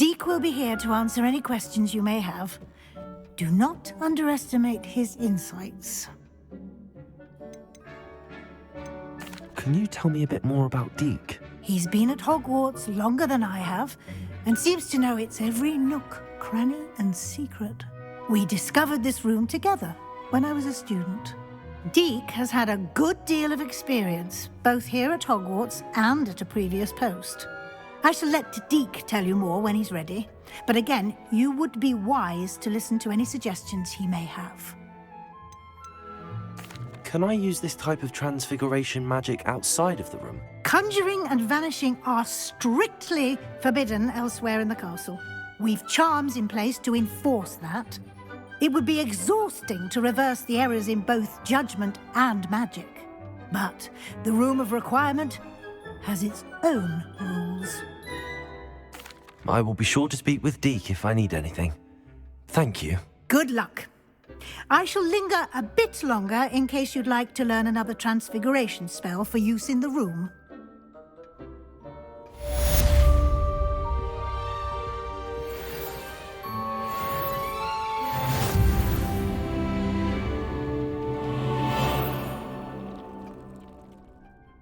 Deke will be here to answer any questions you may have. Do not underestimate his insights. Can you tell me a bit more about Deke? He's been at Hogwarts longer than I have, and seems to know its every nook, cranny, and secret. We discovered this room together when I was a student. Deke has had a good deal of experience, both here at Hogwarts and at a previous post. I shall let Deke tell you more when he's ready, but again, you would be wise to listen to any suggestions he may have. Can I use this type of transfiguration magic outside of the room? Conjuring and vanishing are strictly forbidden elsewhere in the castle. We've charms in place to enforce that. It would be exhausting to reverse the errors in both judgment and magic. But the Room of Requirement has its own rules. I will be sure to speak with Deke if I need anything. Thank you. Good luck. I shall linger a bit longer in case you'd like to learn another transfiguration spell for use in the room.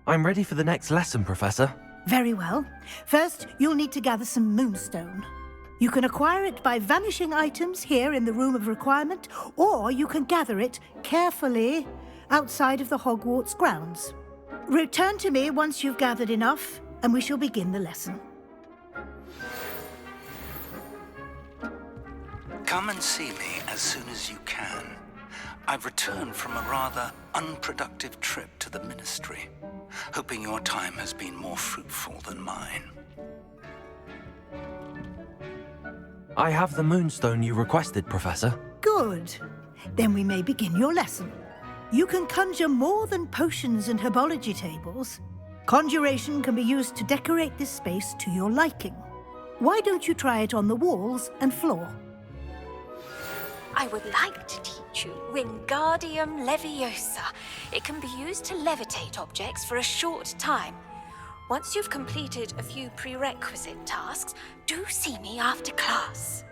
I'm ready for the next lesson, Professor. Very well. First, you'll need to gather some moonstone. You can acquire it by vanishing items here in the Room of Requirement, or you can gather it carefully outside of the Hogwarts grounds. Return to me once you've gathered enough, and we shall begin the lesson. Come and see me as soon as you can. I've returned from a rather unproductive trip to the Ministry, hoping your time has been more fruitful than mine. I have the moonstone you requested, Professor. Good. Then we may begin your lesson. You can conjure more than potions and herbology tables. Conjuration can be used to decorate this space to your liking. Why don't you try it on the walls and floor? I would like to teach you Wingardium Leviosa. It can be used to levitate objects for a short time. Once you've completed a few prerequisite tasks, do see me after class.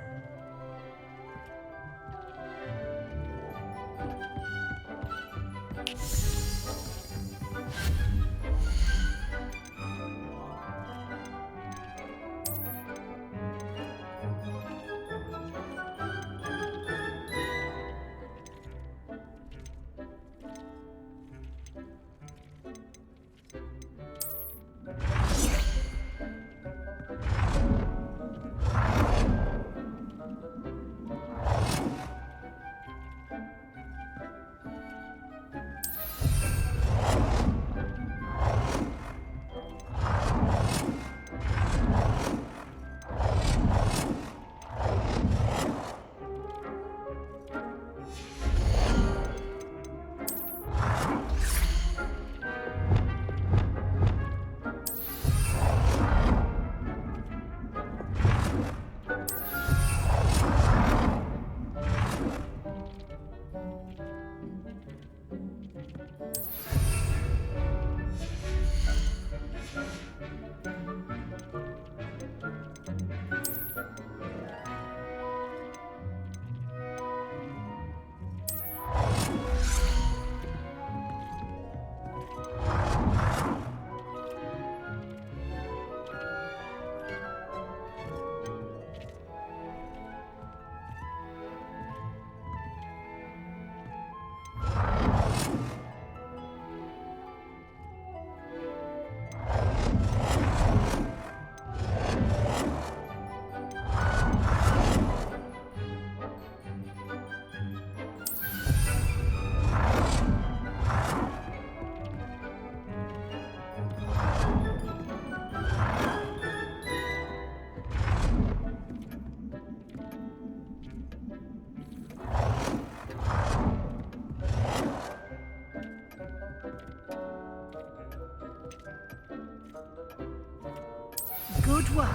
Good work.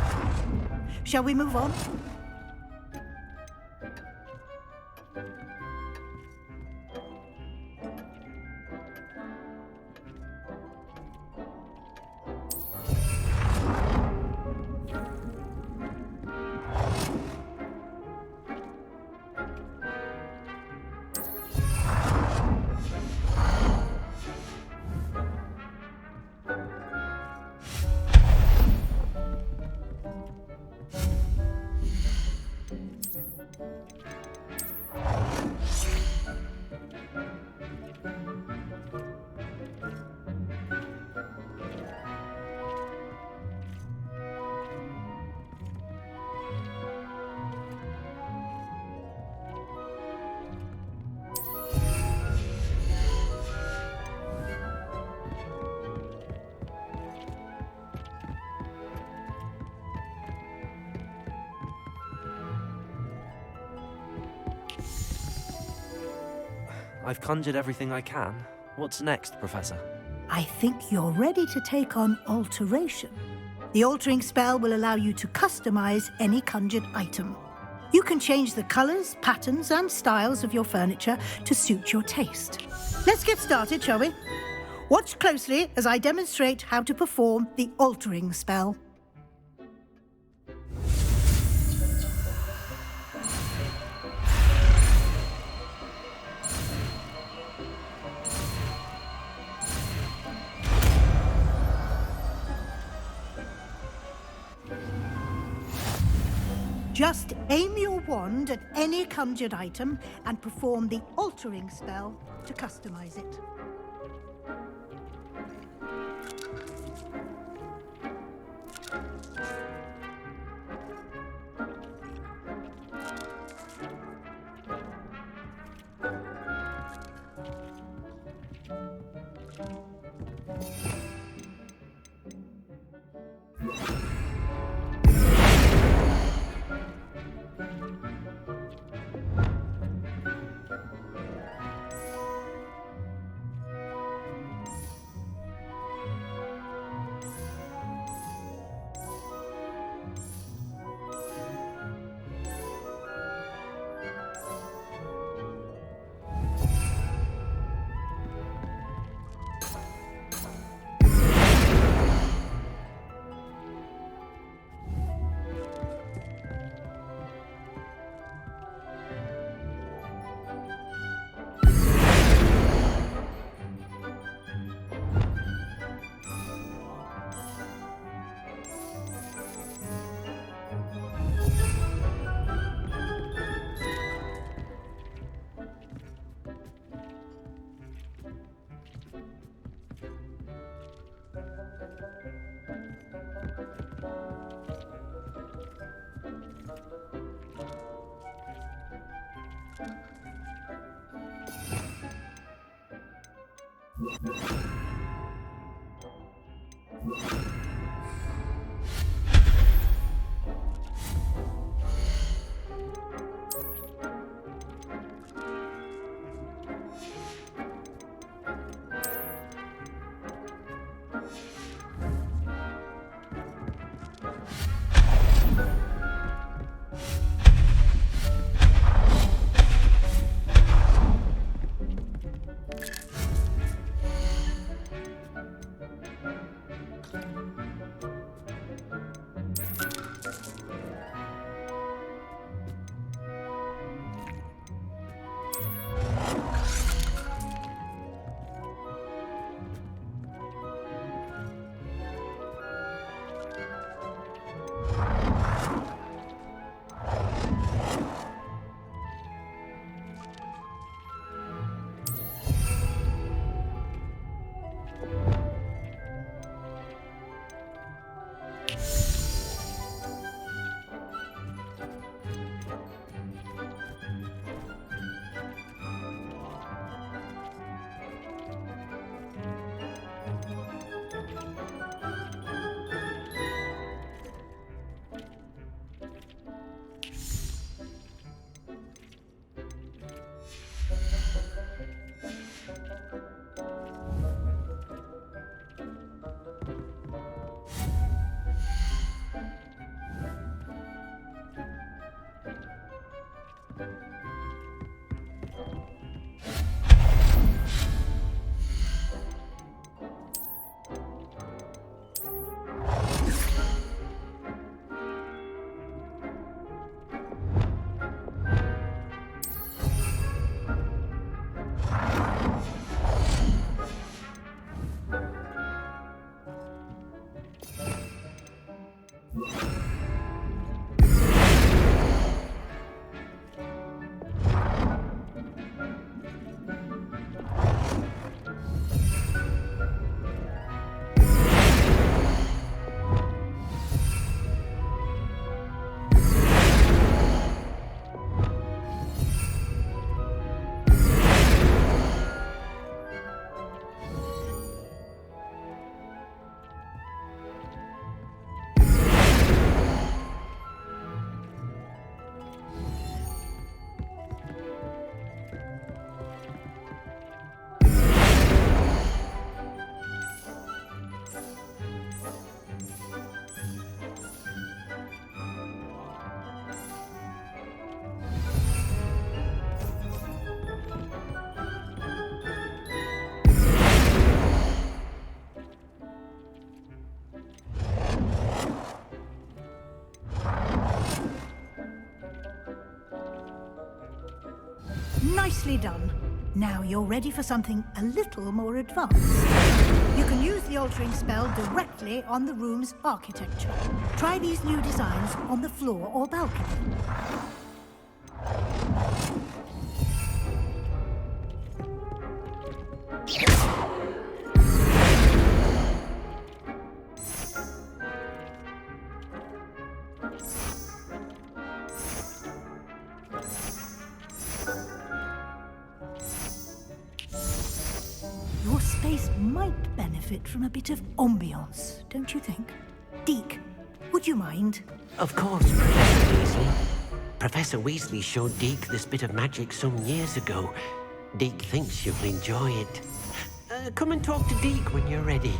Shall we move on? I've conjured everything I can. What's next, Professor? I think you're ready to take on alteration. The altering spell will allow you to customize any conjured item. You can change the colors, patterns, and styles of your furniture to suit your taste. Let's get started, shall we? Watch closely as I demonstrate how to perform the altering spell. Just aim your wand at any conjured item and perform the altering spell to customize it. done. Now you're ready for something a little more advanced. You can use the altering spell directly on the room's architecture. Try these new designs on the floor or balcony. Your space might benefit from a bit of ambiance, don't you think? Deke, would you mind? Of course, Professor Weasley. Professor Weasley showed Deke this bit of magic some years ago. Deke thinks you'll enjoy it. Come and talk to Deke when you're ready.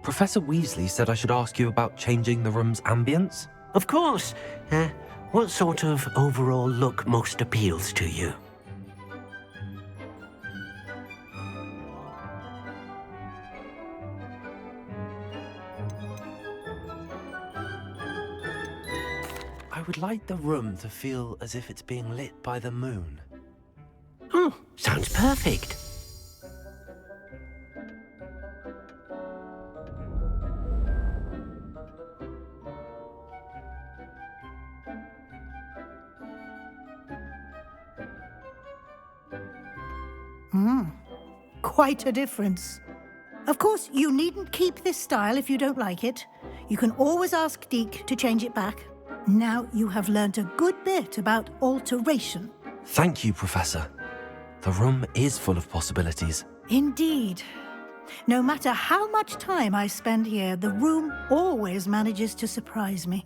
Professor Weasley said I should ask you about changing the room's ambience? Of course. What sort of overall look most appeals to you? I would like the room to feel as if it's being lit by the moon. Oh, sounds perfect. Quite a difference. Of course, you needn't keep this style if you don't like it. You can always ask Deke to change it back. Now you have learnt a good bit about alteration. Thank you, Professor. The room is full of possibilities. Indeed. No matter how much time I spend here, the room always manages to surprise me.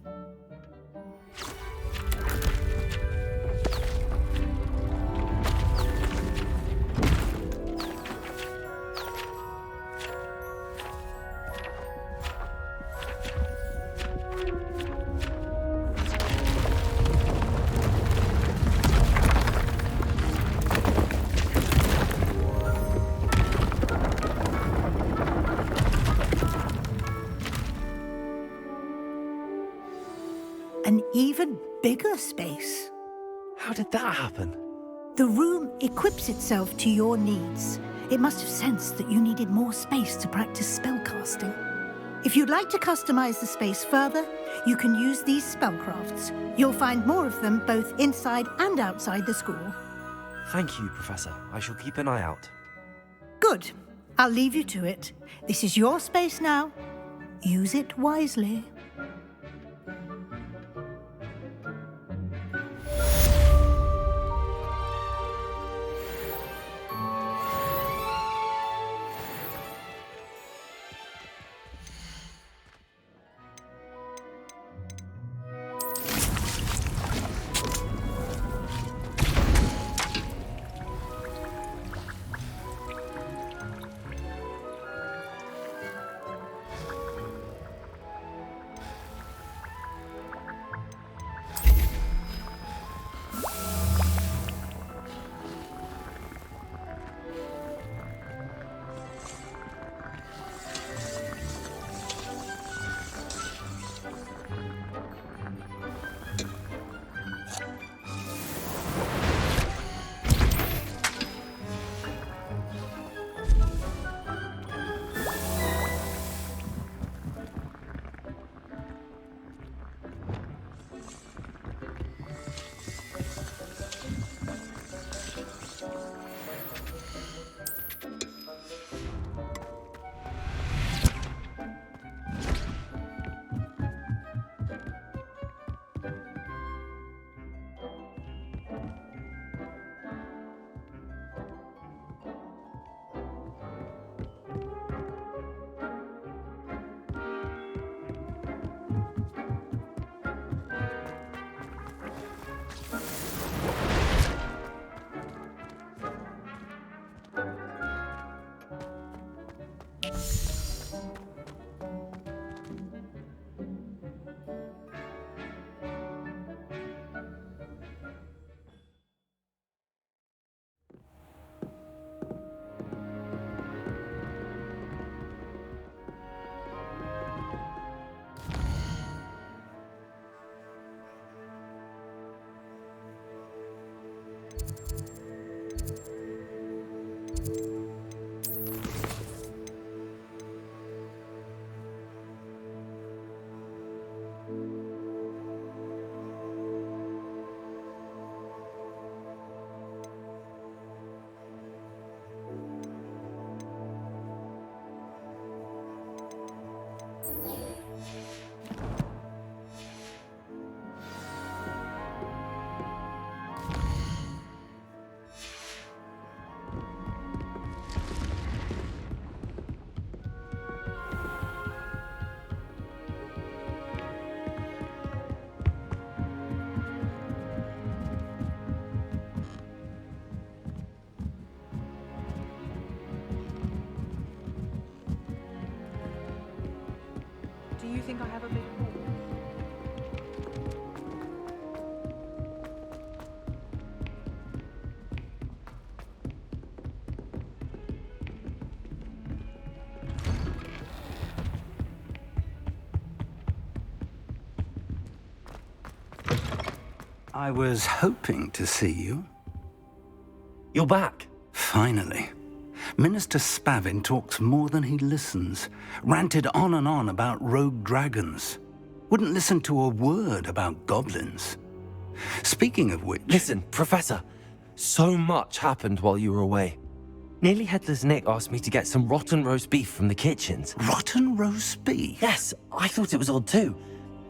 An even bigger space. How did that happen? The room equips itself to your needs. It must have sensed that you needed more space to practice spellcasting. If you'd like to customize the space further, you can use these spellcrafts. You'll find more of them both inside and outside the school. Thank you, Professor. I shall keep an eye out. Good. I'll leave you to it. This is your space now. Use it wisely. Do you think I have a big ball? I was hoping to see you. You're back. Finally. Minister Spavin talks more than he listens. Ranted on and on about rogue dragons. Wouldn't listen to a word about goblins. Speaking of which... Listen, Professor. So much happened while you were away. Nearly Headless Nick asked me to get some rotten roast beef from the kitchens. Rotten roast beef? Yes, I thought it was odd too.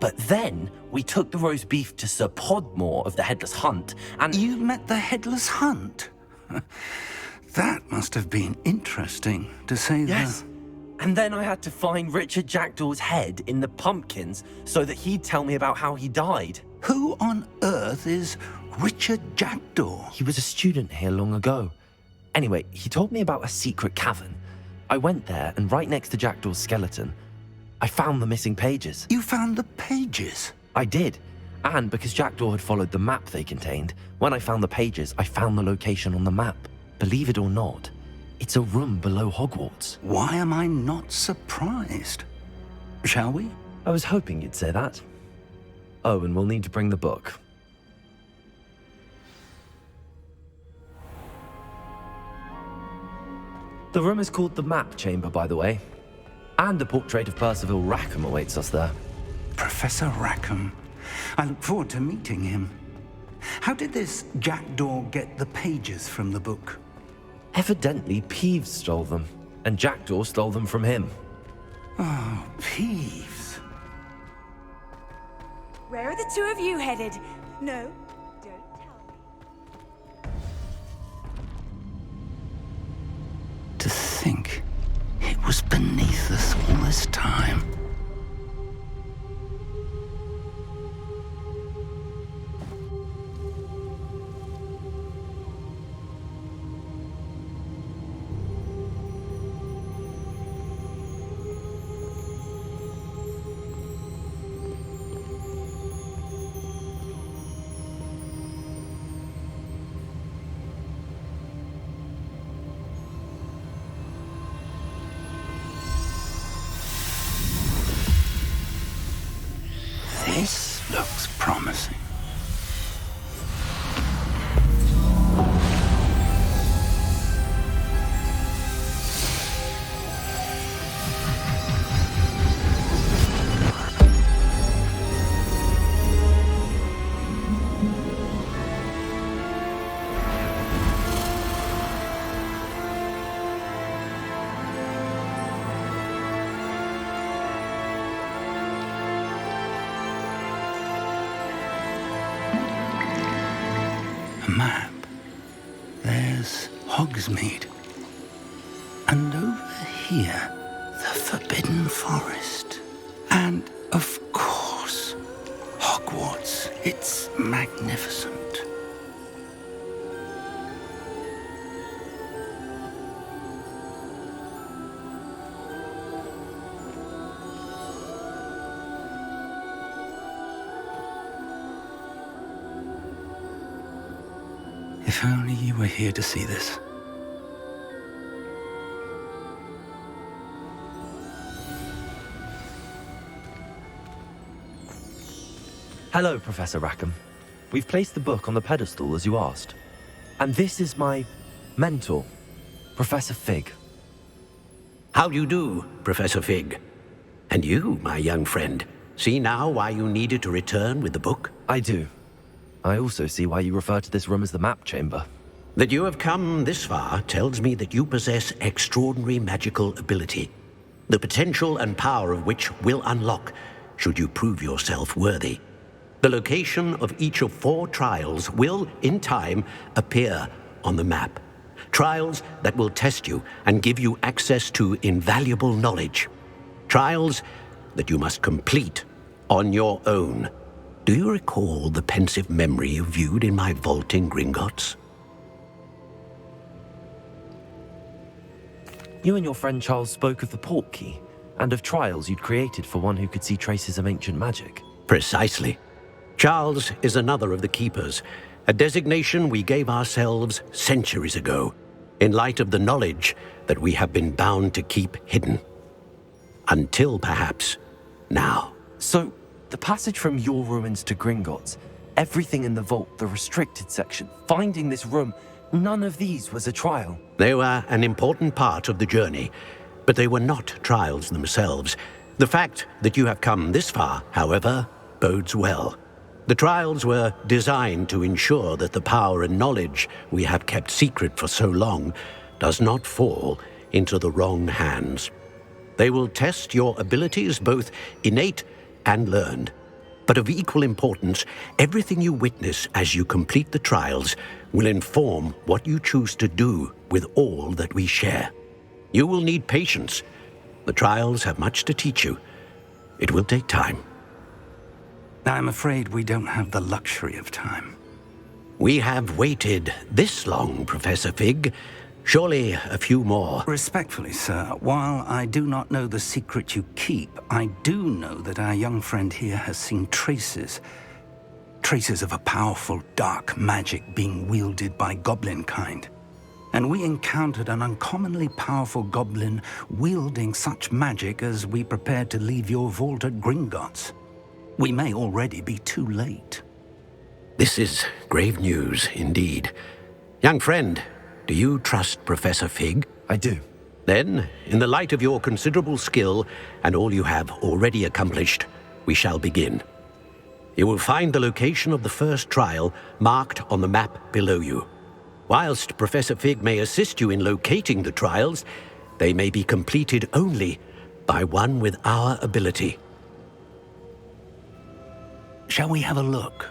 But then we took the roast beef to Sir Podmore of the Headless Hunt, and... You met the Headless Hunt? That must have been interesting, to say the... Yes. And then I had to find Richard Jackdaw's head in the pumpkins so that he'd tell me about how he died. Who on earth is Richard Jackdaw? He was a student here long ago. Anyway, he told me about a secret cavern. I went there, and right next to Jackdaw's skeleton, I found the missing pages. You found the pages? I did. And because Jackdaw had followed the map they contained, when I found the pages, I found the location on the map. Believe it or not, it's a room below Hogwarts. Why am I not surprised? Shall we? I was hoping you'd say that. Oh, and we'll need to bring the book. The room is called the Map Chamber, by the way. And the portrait of Percival Rackham awaits us there. Professor Rackham. I look forward to meeting him. How did this Jackdaw get the pages from the book? Evidently, Peeves stole them, and Jackdaw stole them from him. Oh, Peeves. Where are the two of you headed? No, don't tell me. To think it was beneath us all this time. This looks promising. A map. There's Hogsmeade. And over here, the Forbidden Forest. And, of course, Hogwarts. It's magnificent. If only you were here to see this. Hello, Professor Rackham. We've placed the book on the pedestal as you asked. And this is my mentor, Professor Fig. How do you do, Professor Fig? And you, my young friend, see now why you needed to return with the book? I do. I also see why you refer to this room as the map chamber. That you have come this far tells me that you possess extraordinary magical ability, the potential and power of which will unlock should you prove yourself worthy. The location of each of 4 trials will, in time, appear on the map. Trials that will test you and give you access to invaluable knowledge. Trials that you must complete on your own. Do you recall the pensive memory you viewed in my vault in Gringotts? You and your friend Charles spoke of the port key, and of trials you'd created for one who could see traces of ancient magic. Precisely. Charles is another of the Keepers, a designation we gave ourselves centuries ago, in light of the knowledge that we have been bound to keep hidden. Until, perhaps, now. So, the passage from your ruins to Gringotts, everything in the vault, the restricted section, finding this room, none of these was a trial. They were an important part of the journey, but they were not trials themselves. The fact that you have come this far, however, bodes well. The trials were designed to ensure that the power and knowledge we have kept secret for so long does not fall into the wrong hands. They will test your abilities, both innate and learned. But of equal importance, everything you witness as you complete the trials will inform what you choose to do with all that we share. You will need patience. The trials have much to teach you. It will take time. I'm afraid we don't have the luxury of time. We have waited this long, Professor Fig. Surely a few more. Respectfully, sir, while I do not know the secret you keep, I do know that our young friend here has seen traces of a powerful dark magic being wielded by goblin kind. And we encountered an uncommonly powerful goblin wielding such magic as we prepared to leave your vault at Gringotts. We may already be too late. This is grave news indeed. Young friend, do you trust Professor Fig? I do. Then, in the light of your considerable skill and all you have already accomplished, we shall begin. You will find the location of the first trial marked on the map below you. Whilst Professor Fig may assist you in locating the trials, they may be completed only by one with our ability. Shall we have a look?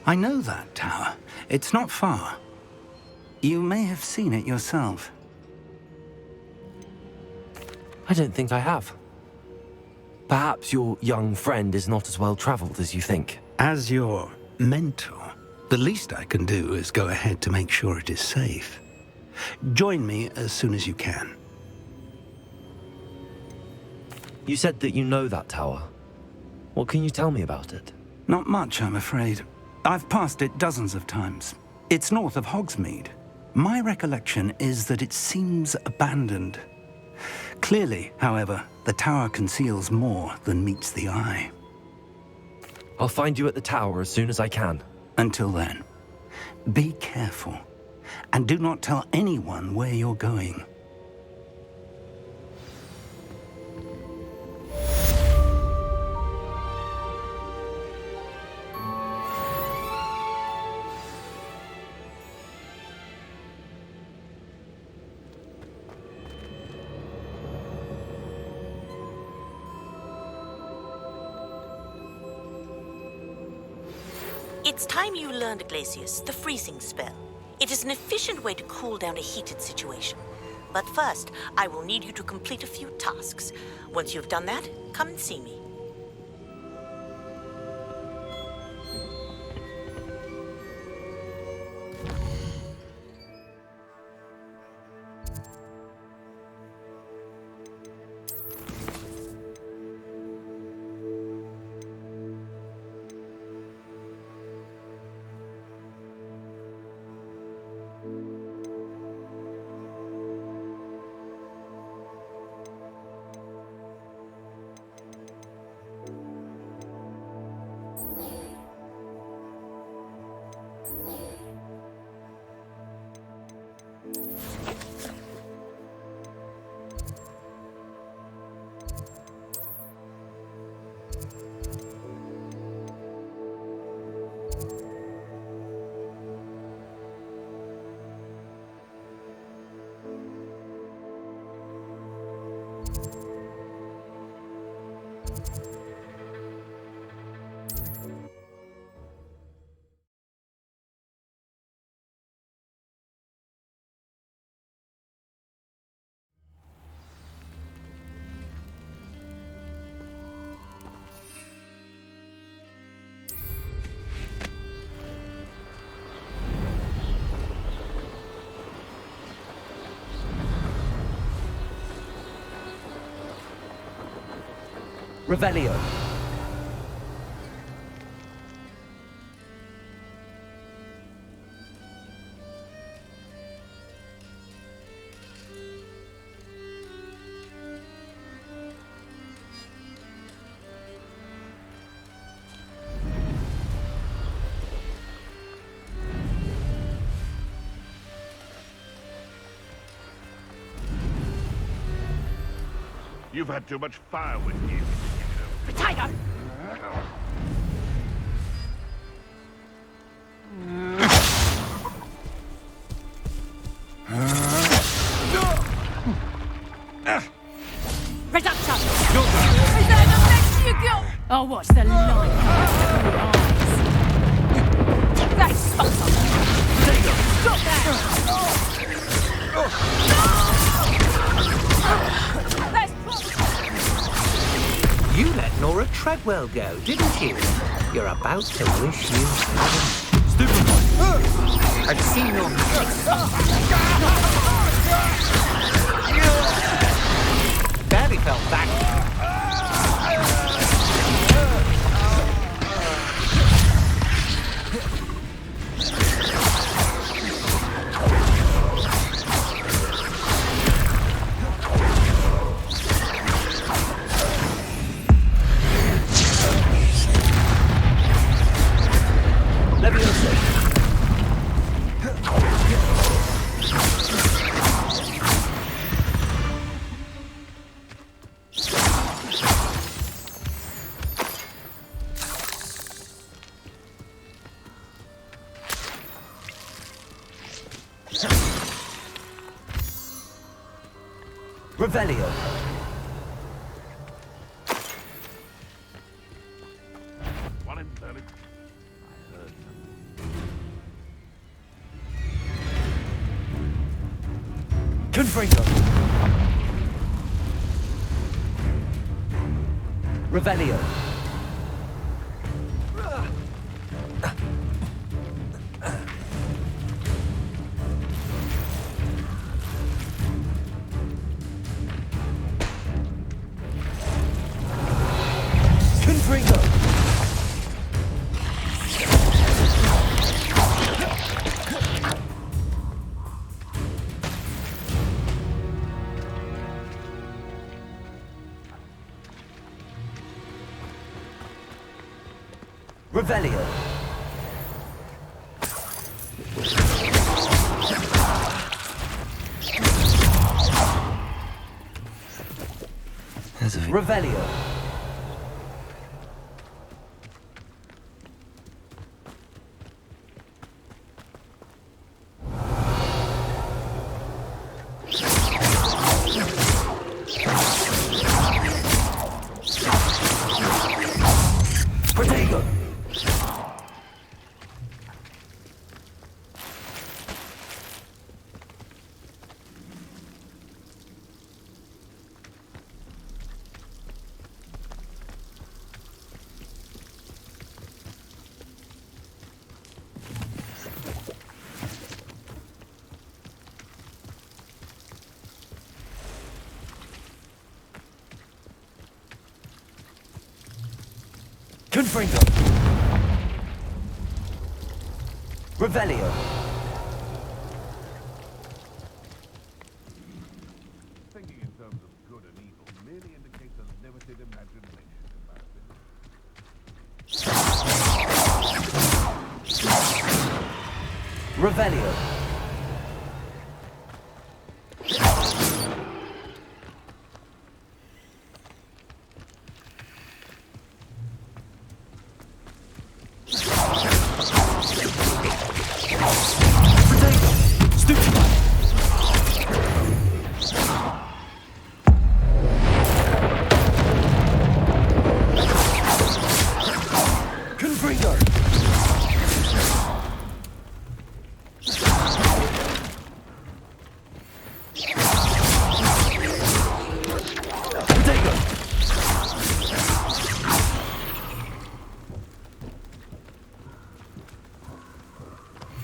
I know that tower. It's not far. You may have seen it yourself. I don't think I have. Perhaps your young friend is not as well traveled as you think. As your mentor, the least I can do is go ahead to make sure it is safe. Join me as soon as you can. You said that you know that tower. What can you tell me about it? Not much, I'm afraid. I've passed it dozens of times. It's north of Hogsmeade. My recollection is that it seems abandoned. Clearly, however, the tower conceals more than meets the eye. I'll find you at the tower as soon as I can. Until then, be careful, and do not tell anyone where you're going. It's time you learned, Glacius, the freezing spell. It is an efficient way to cool down a heated situation. But first, I will need you to complete a few tasks. Once you've done that, come and see me. Revelio. You've had too much fire with you. Potato! Reductor! Is that the best you got? I'll watch the light come out of your eyes. That's sponsor! Stop that! You let Nora Treadwell go, didn't you? You're about to wish you hadn't. Stupid! I've seen your barely felt that. Revelio. One in there. I heard something. Confringo. Revelio. Revelio. Revelio. Protego. Confringo. Revelio. Thinking in terms of good and evil merely indicates a limited imagination about it. Revelio.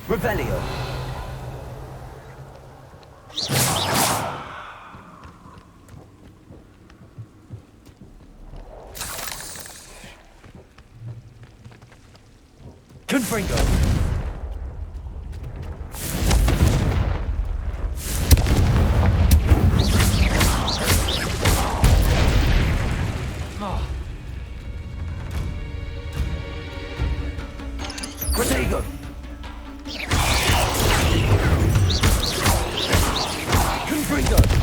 Revelio. Confringo. Protego. Confringo.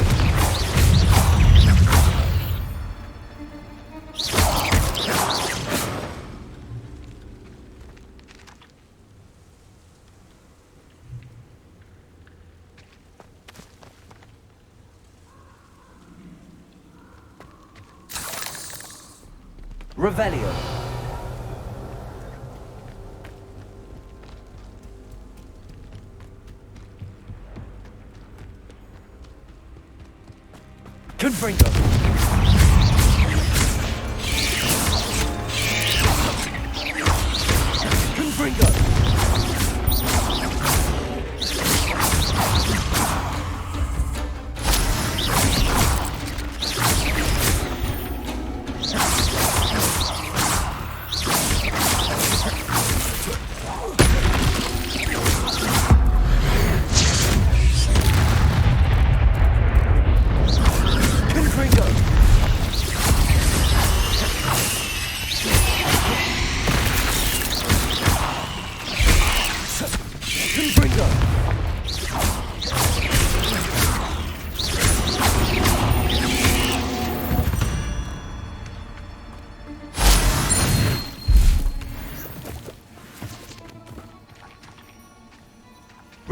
Revelio. Confringo. Confringo.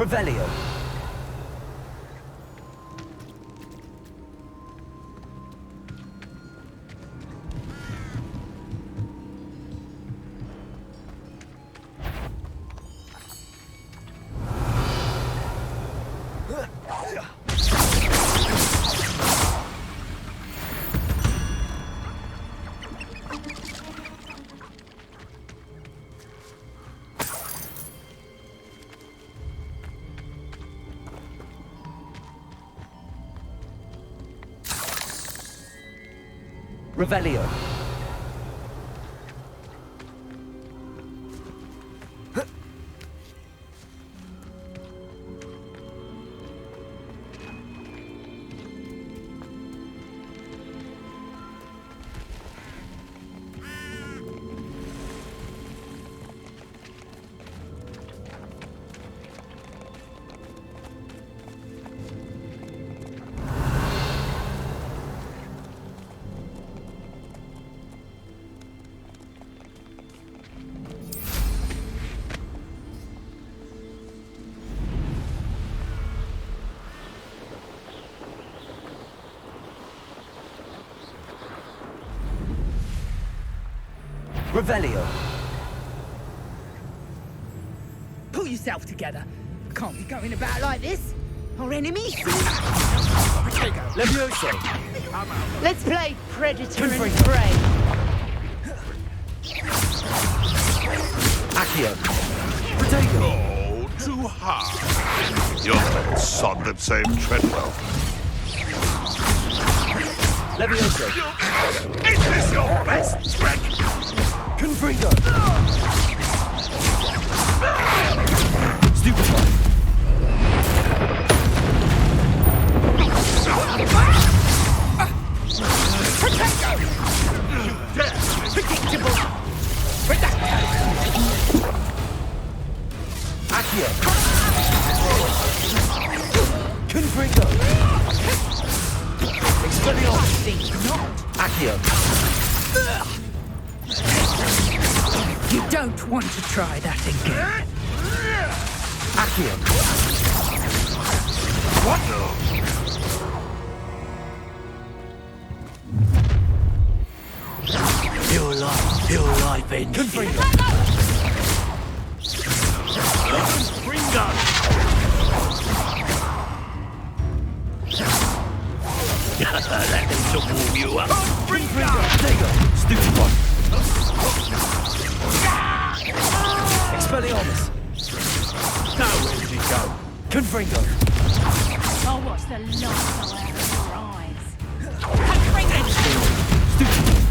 Revelio. Revelio. Revelio. Pull yourself together. Can't be going about like this. Our enemies. Levioso. Let's play predator and Confringo. prey. Accio. Protego. Oh, too hard. You're that sod that saved Treadwell. Levioso. Is this your best trick? Confringo. Stupefy. Protego! You dare! Predictable! Accio. Confringo. Expelliarmus. Think not. Accio. You don't want to try that again. Accio. What? Your life ends. Confringo. Confringo. That to warm you up. Confringo. Stupefy. Expelliarmus. Now where did he go? Confringo. I'll watch the light go out of your eyes.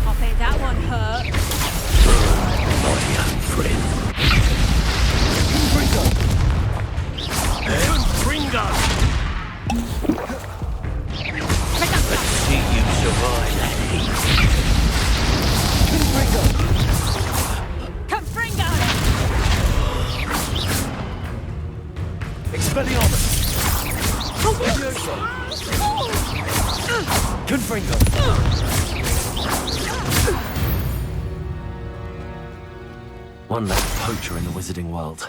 I bet that one hurt. My young friend. Good boy, laddie. Confringo! Expelliarmus! Confringo! One less poacher in the wizarding world.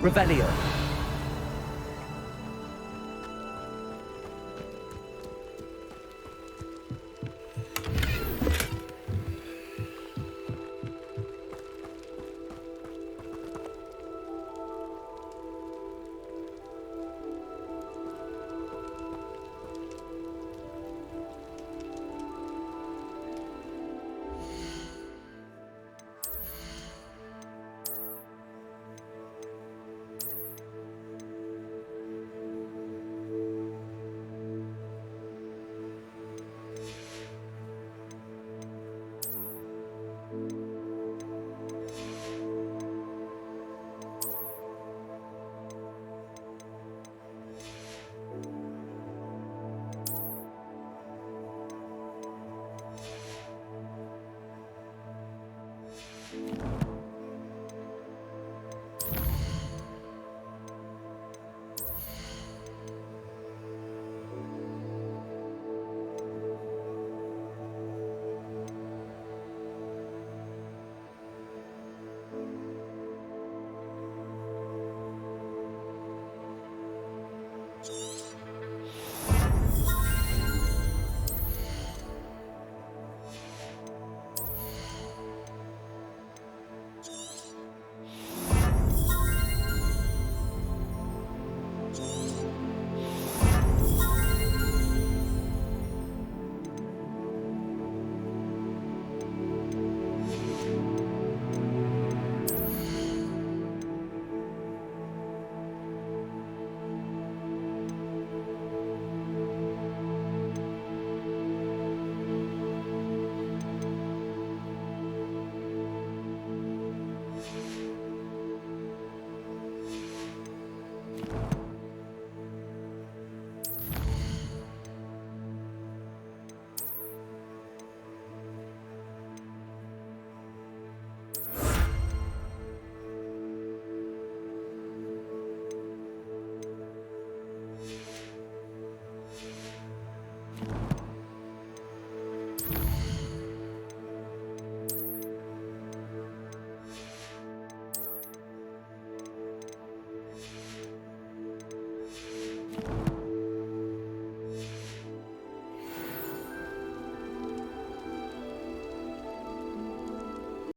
Revelio.